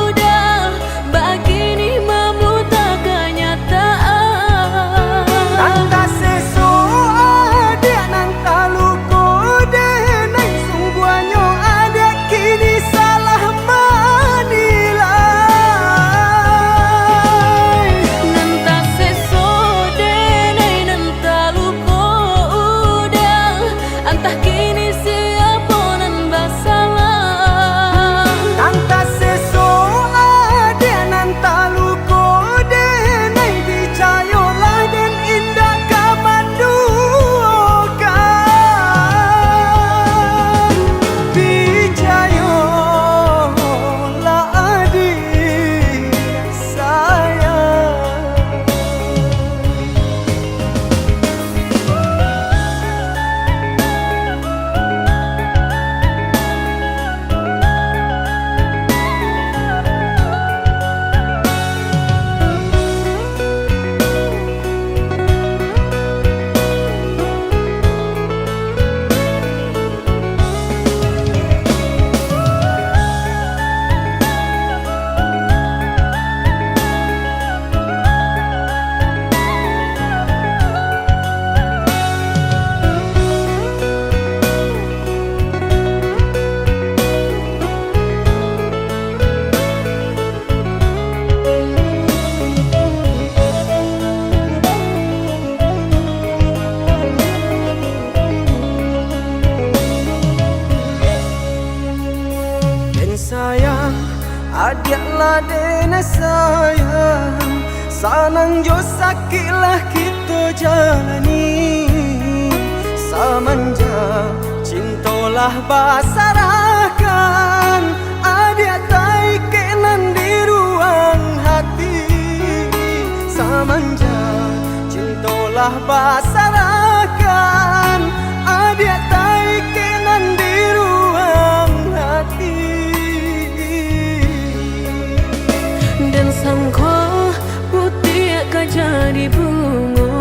udah begini memuta kenyataan. Nanta seso adik nanta luko denai sungguhnya adik kini salah manilai. Nanta seso denai nanta luka udah, entah kini siapa nan bersalah. Nanta seso adik nanta luko denai picayolah dan indah kamandukan. Picayolah adik sayang. Den sayang adiaklah dene sayang, sanang jo sakitlah kita jalani. Samanja cintolah basarakan, adik tai kenan di ruang hati. Samanja cintolah basarakan, adik tai kenan di ruang hati. Dan sangko putih akan jadi bunga,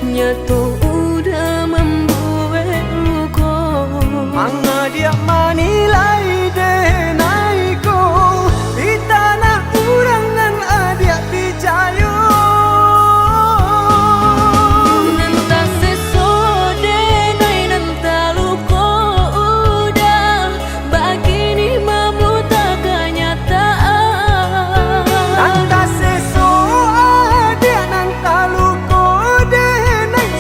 nyatu udah membuat luka. Manga dia manilai denai ko di tanah urangan adik picayo. Nanta seso denai nanta luka udah begini memuta kenyataan. Nanta seso adik nanta luko denai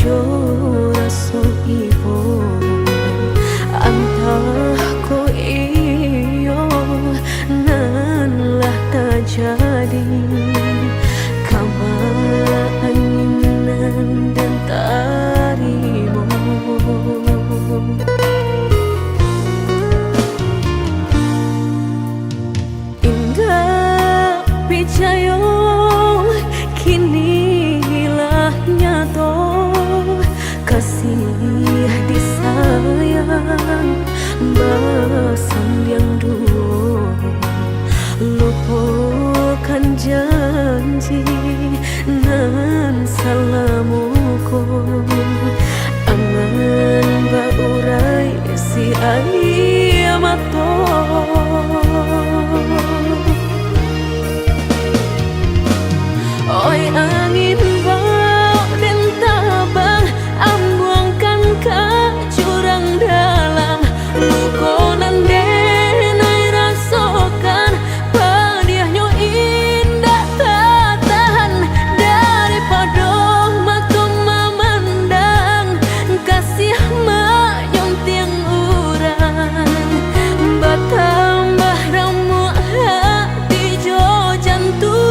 ojo raso ibo antah ko iyo nan lah tak jadi keinginan dan tarimu. Indah picayo kini hilah nyato kasih disayang basan yang dulu lupakan janji nan salamuku angan baurai si ayamato. Oi angin bau dan tabang ambuangkan ke jurang dalam lukonan denai rasakan pedihnya indah tak tahan daripada mata memandang kasih menyunting urang bertambah ramu hati jo jantung.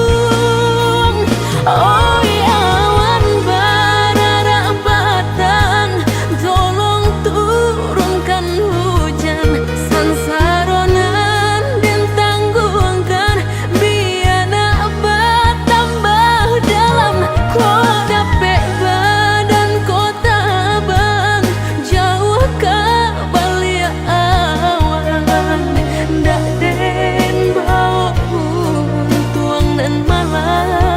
Oi awan barara batang tolong turunkan hujan sansaronan dan tanggungkan biana bertambah dalam kau dapet badan kota bang jauh ke balik awan dak den bau tuang dan malam.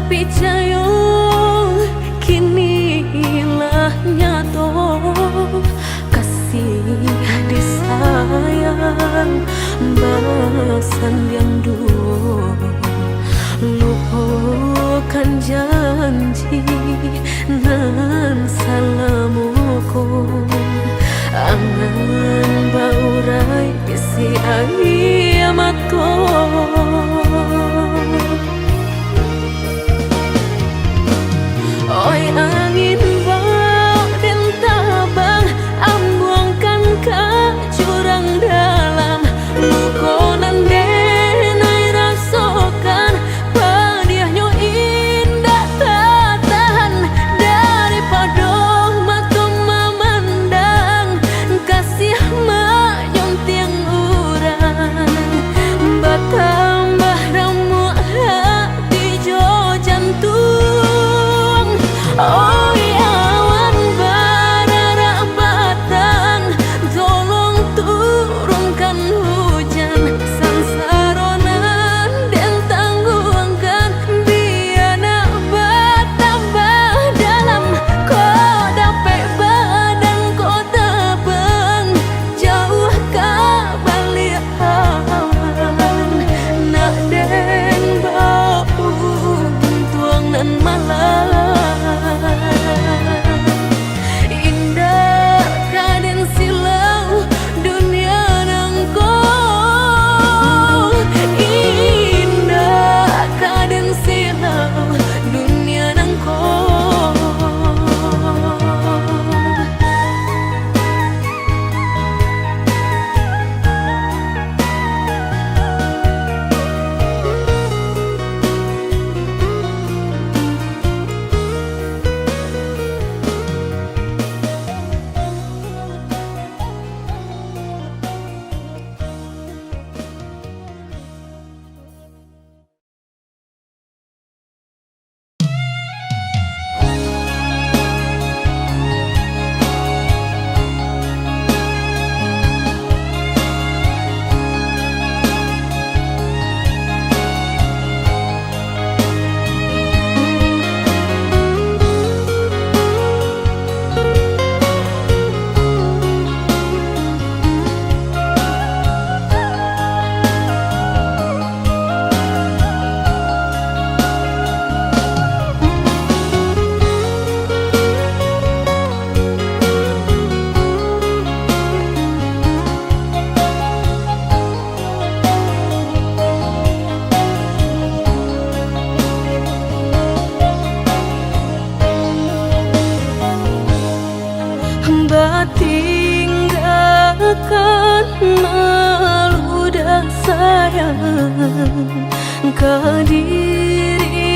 Picayo kini hilah nyato kasih disayang basan yang dulu lupakan janji nan salamuku angan baurai si ayamato. Oi angin bau dan tabang ambuangkan ke jurang dalam lukonan denai akan meludah sayang kadiri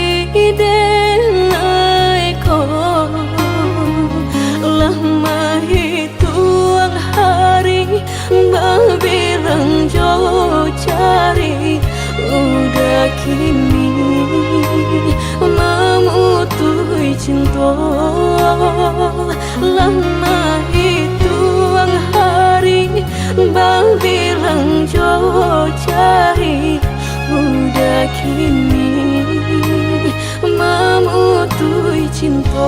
denai ko lama hituang hari babilang jo cari udah kini memutui cinta lama hituang hari babilang jo cari udah kini memutui cinta.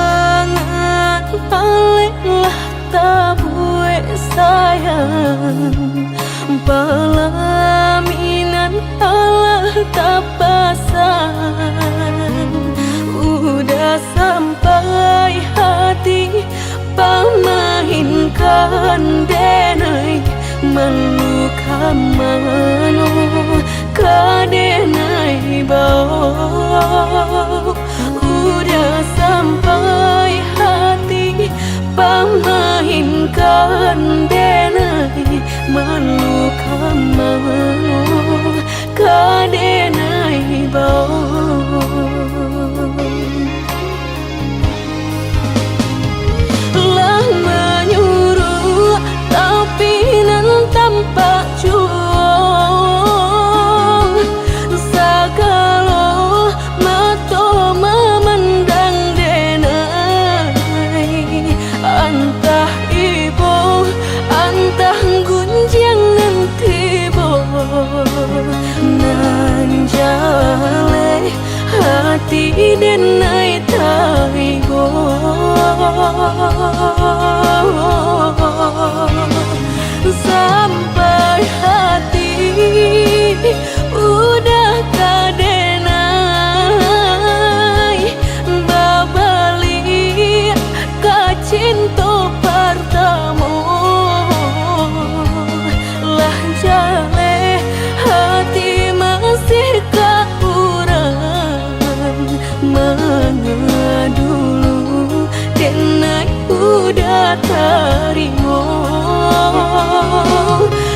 Undangan paling tabue sayang pelaminan Allah tak pasang udah sampai hati pamahinkan denai meluka mano kadenai bau udah sampai hati pamahinkan denai meluka mano kadenai bau tanpa juang sagalo mato memandang denai antah ibu antah gunjang nanti bo nanjale hati denai taigo sampai hati udah kadenai babali ka cinta pertama lah jale hati masih kaurang mengadulu denai udah terima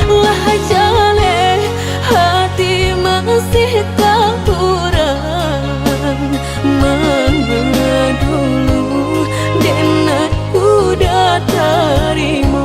lah jale hati masih kaurang mengadulu denai udah terima.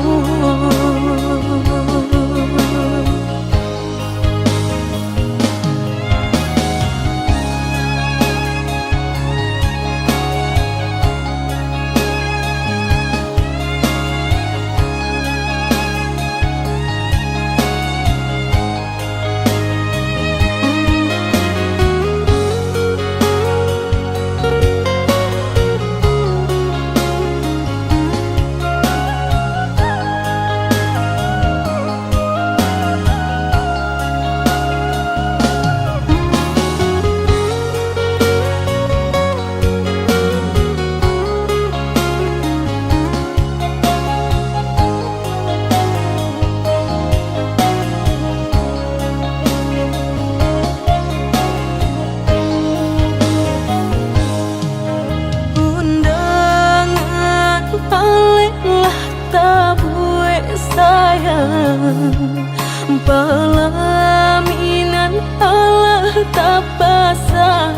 Pelaminan Allah tak pasang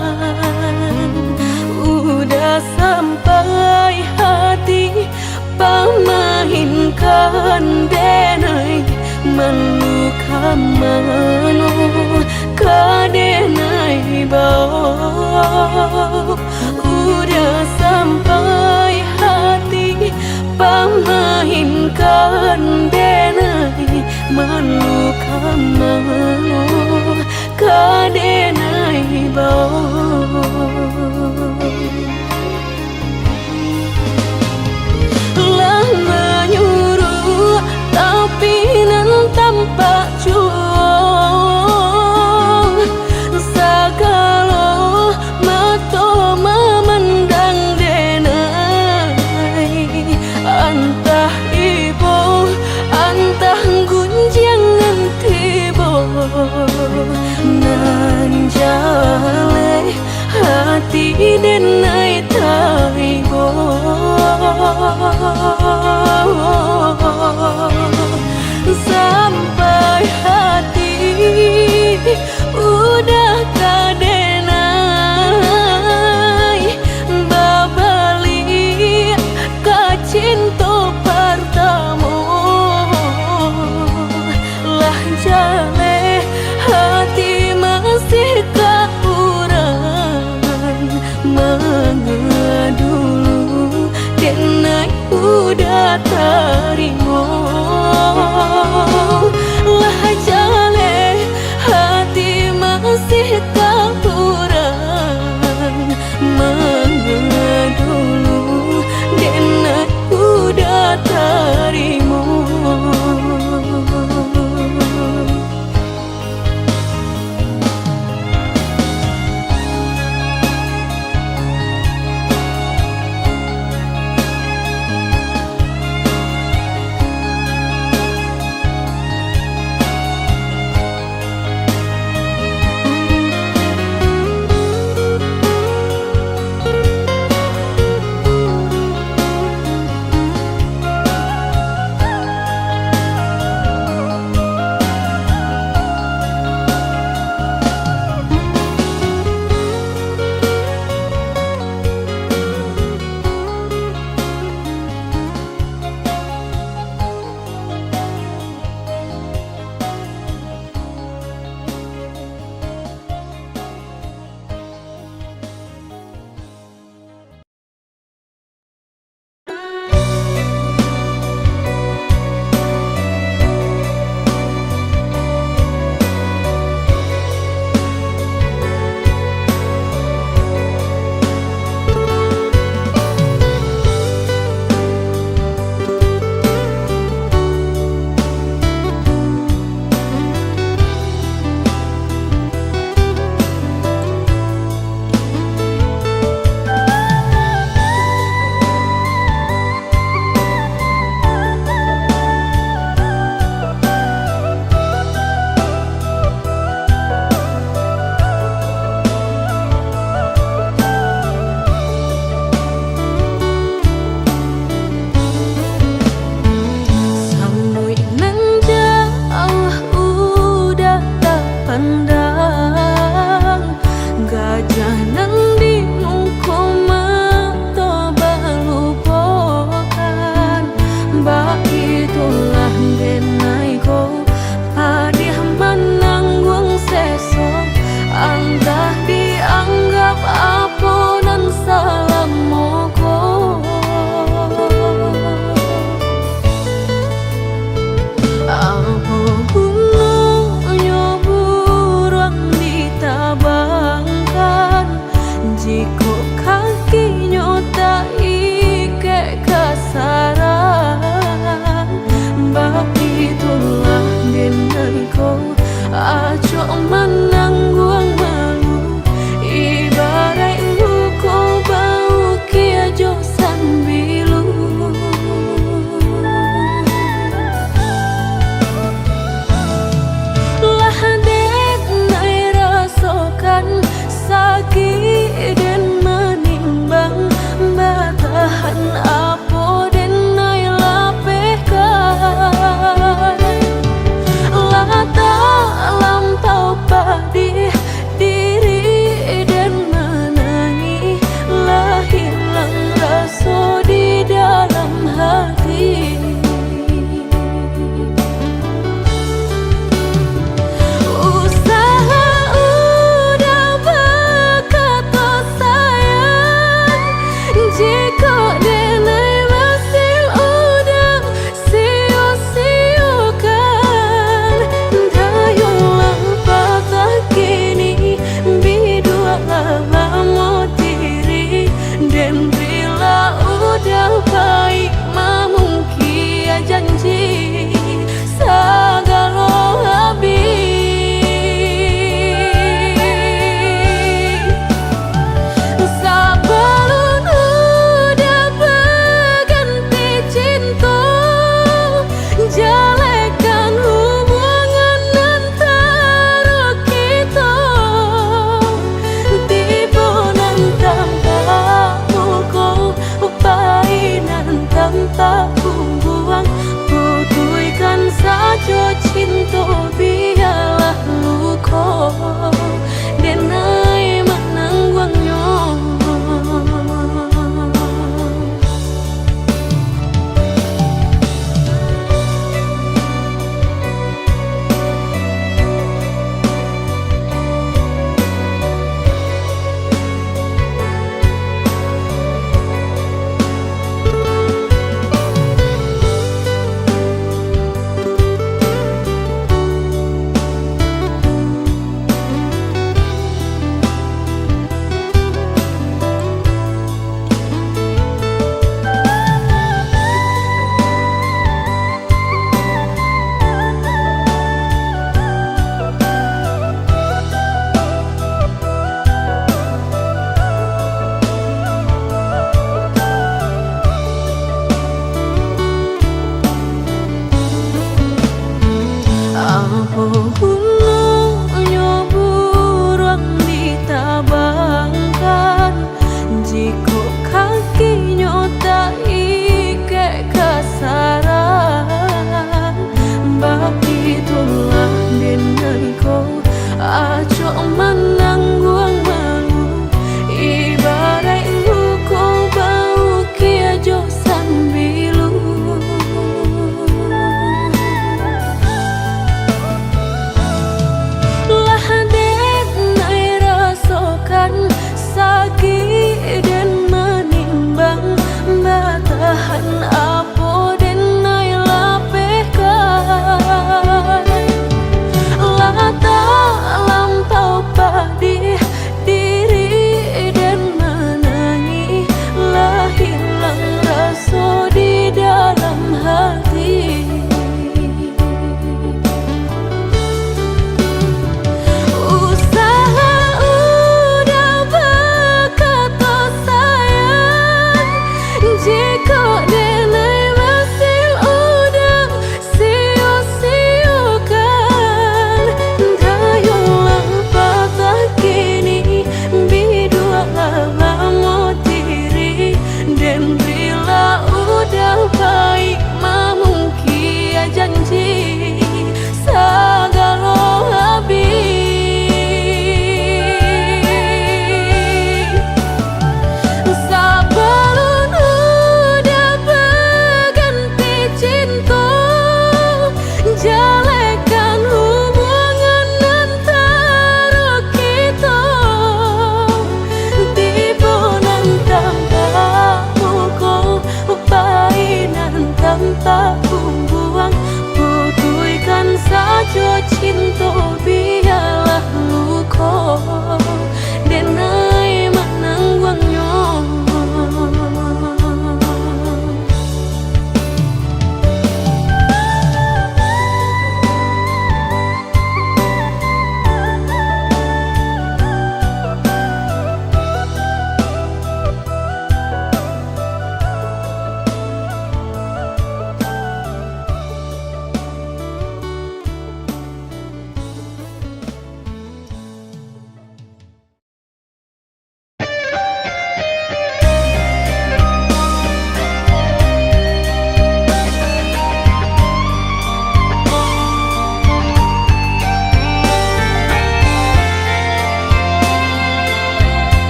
udah sampai hati pamahinkan denai meluka mano kadenai bau udah sampai hati pamahinkan denai meluka mano kadenai bau lah menyuruh tapi nan tanpa juang sagalo mengedulu dan aku udah terima. Lah jale hati masih tak kurang mengedulu dan aku udah terima.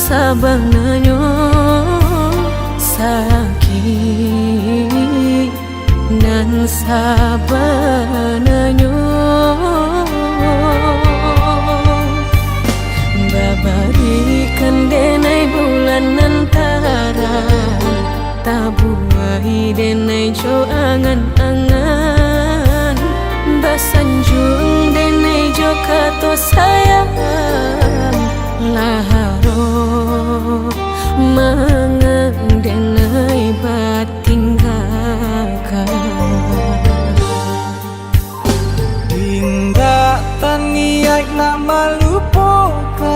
sabananyo sakit dan sabananyo babarikan denai bulan antara tabuai denai jo angan-angan basanjung denai jo kato sayang laharo mangang denai batinggalkan hingga taniai nak melupakan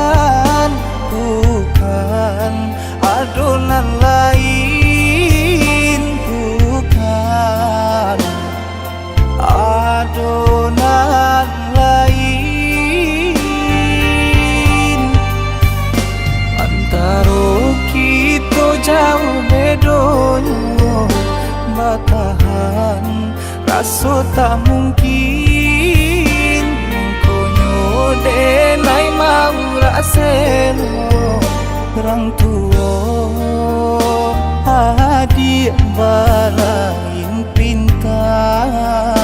bukan adonan lain bukan adonan lain antara kita jauh bedonyo batahan rasa tak mungkin konyo denai mau raseno orang tua adik balain pintar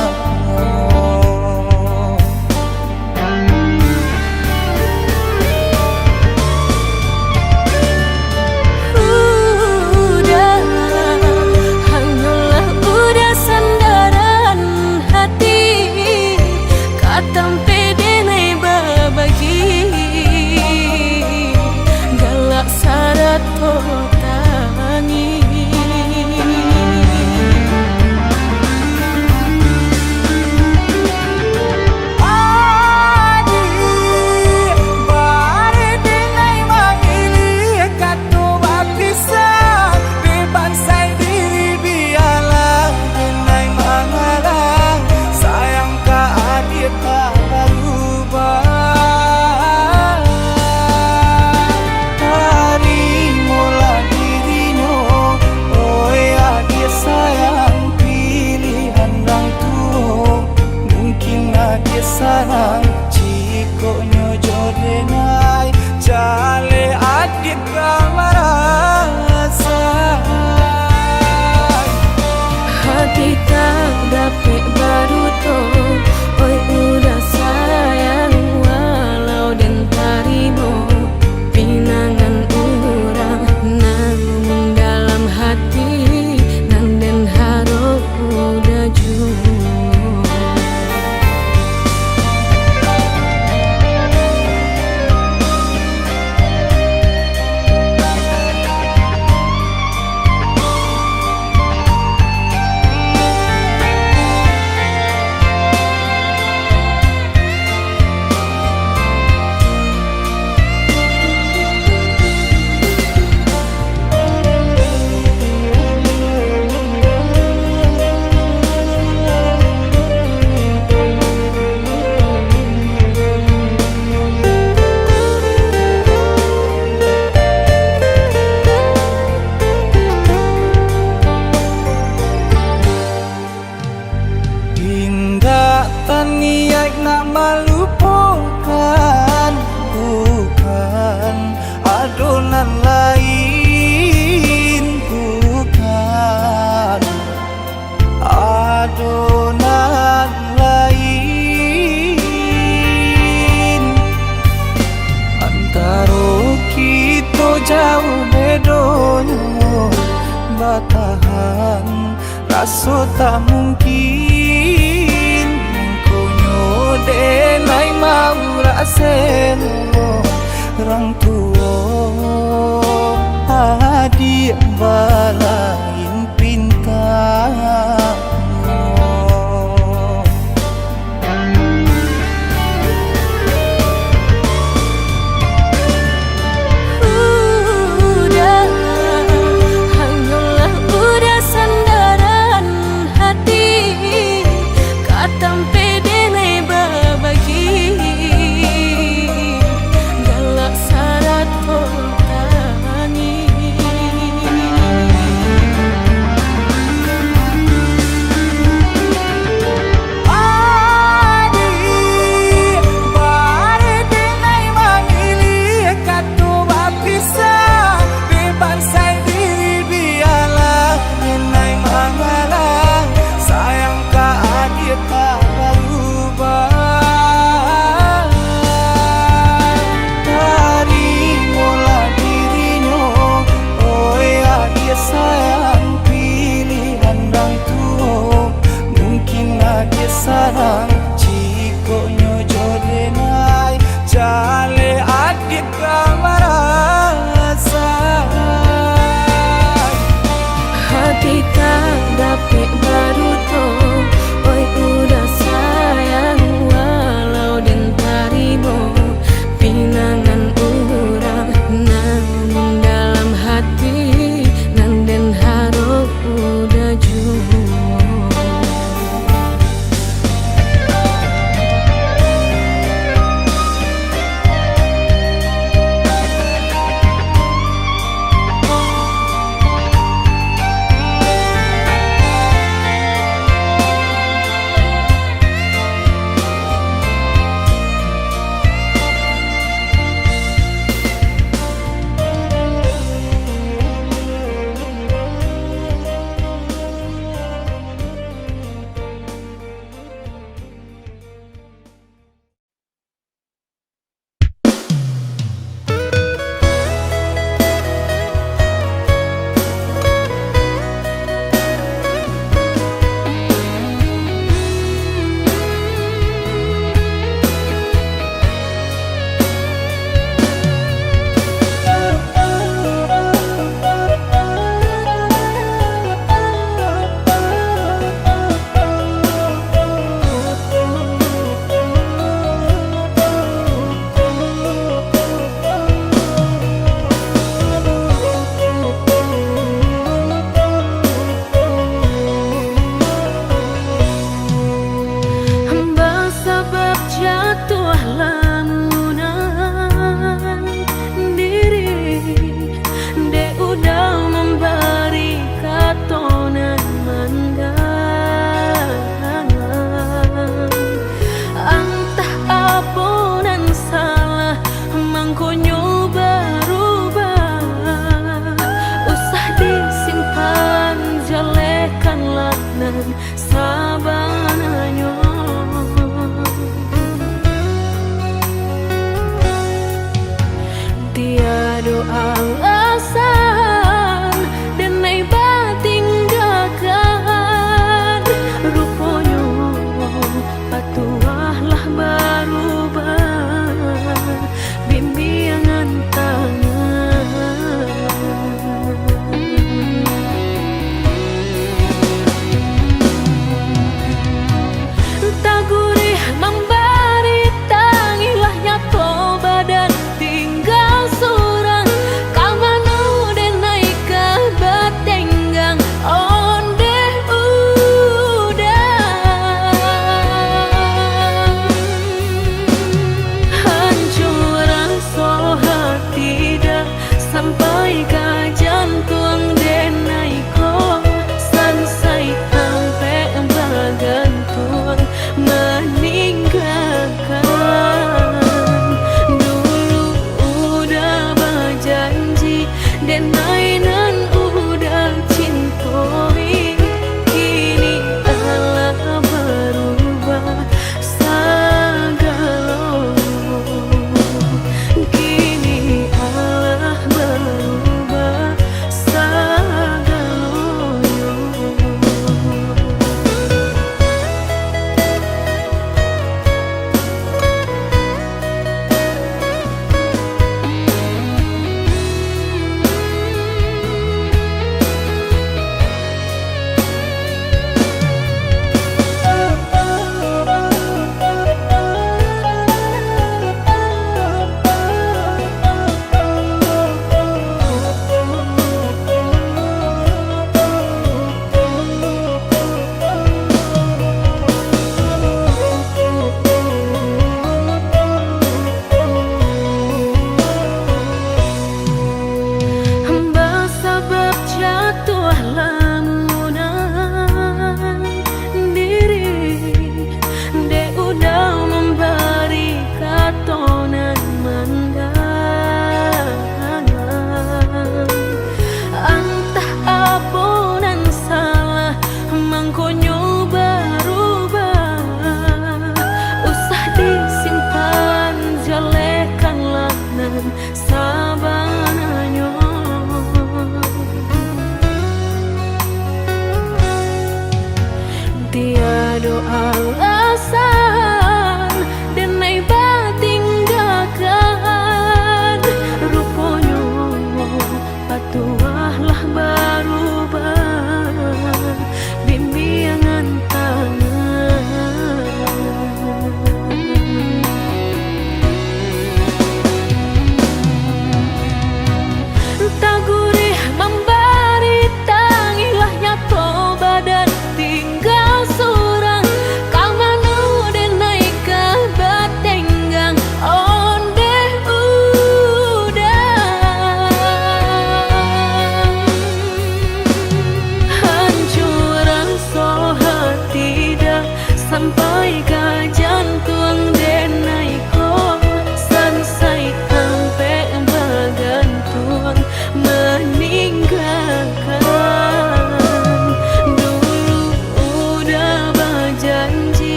sarang cikonyo jodenai jale adik ramarasa hati tak dapat baru to oi udah sayang walau dan tarimo pinangan urang namun dalam hati nang den harap udah jauh. Niat nak melupakan bukan adonan lain bukan adonan lain antara kita jauh bedonyo batahan rasa tak mungkin denai mau raseno orang tua adik balain pintar galak syarat kau tangi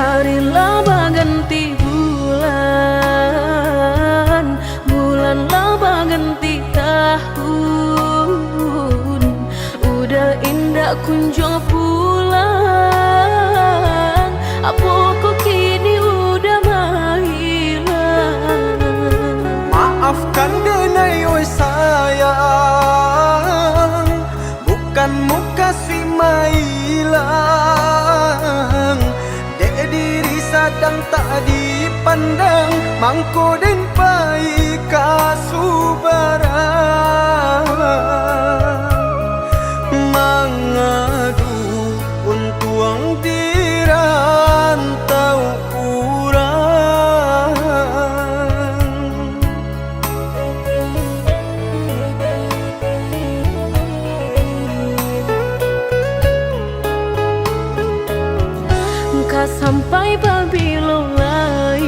Hari laba ganti bulan, bulan laba ganti tahun. Udah indah kunjung pulang, apa kok kini udah menghilang. Maafkan denai oi sayang, bukan muka si mailang. Dek diri sadang tak dipandang, mangko den pai kasubarang. Mangadu untuang dirantau urang. Ka sampai babilo lai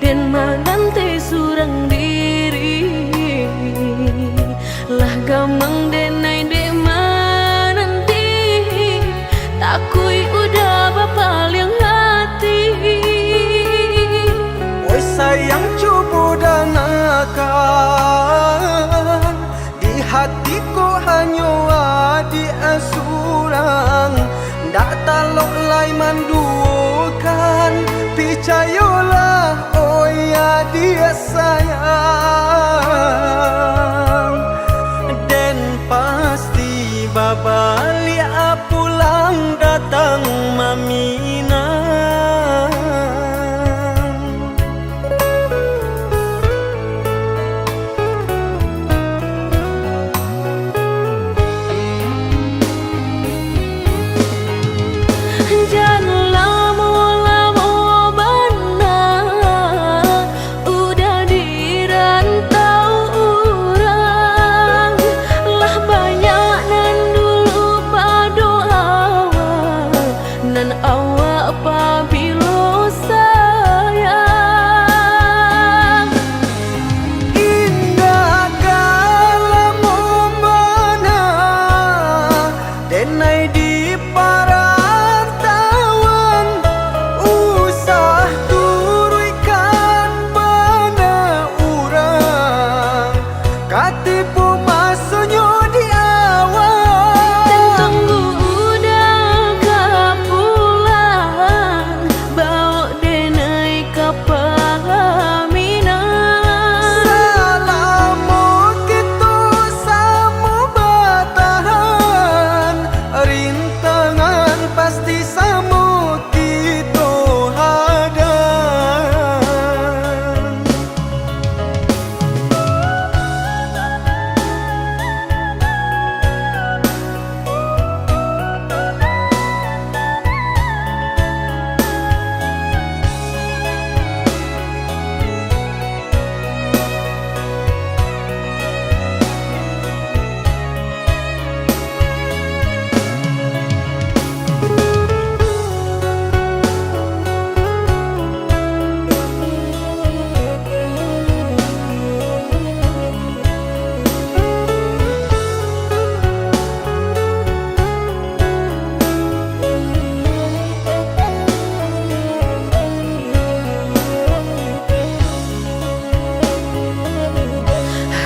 dan magante surang diri lah gamang denai de nanti takui udah bapaling hati. Oi sayang cubu dan akan di hatiku hanya adi asurang. Ndak talok lai mandukan, percayalah oh ya dia sayang. Dan pasti babali pulang datang Mamina.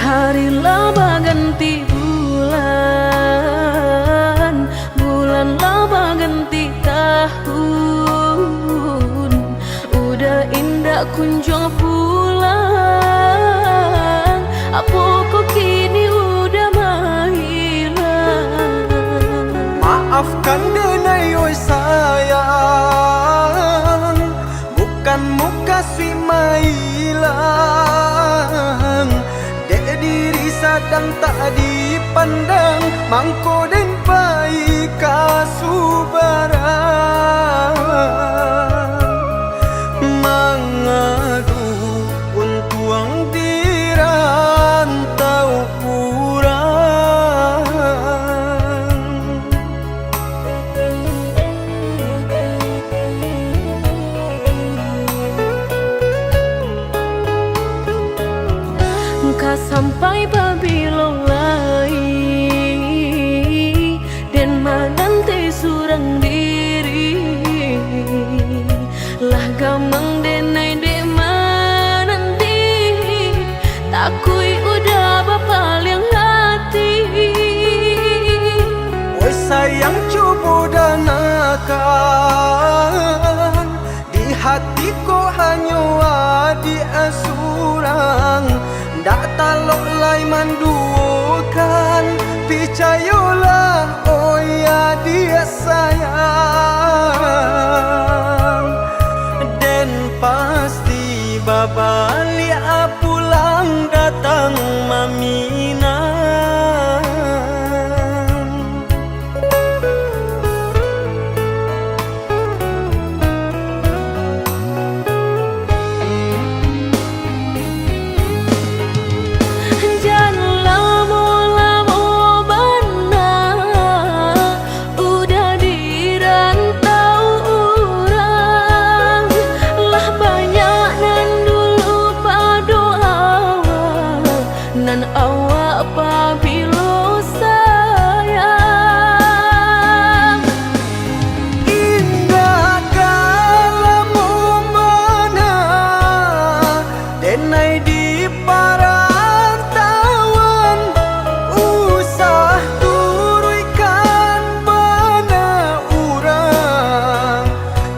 Hari laba ganti bulan, bulan laba ganti tahun. Udah indah kunjung pulang, apa kok kini udah menghilang. Maafkan denai oi sayang, bukan muka si mailang. Dek diri sadang tak dipandang, mangko den pai kasubarang. Mangadu untuang dirantau urang. Ka sampai babilo lai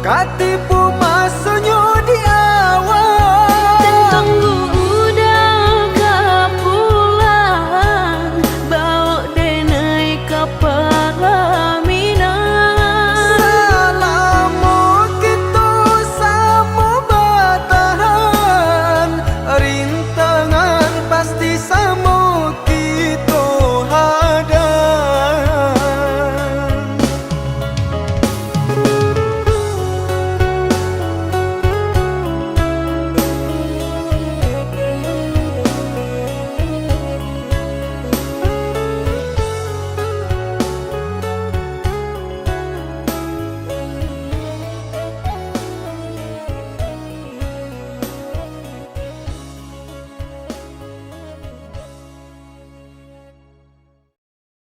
Kati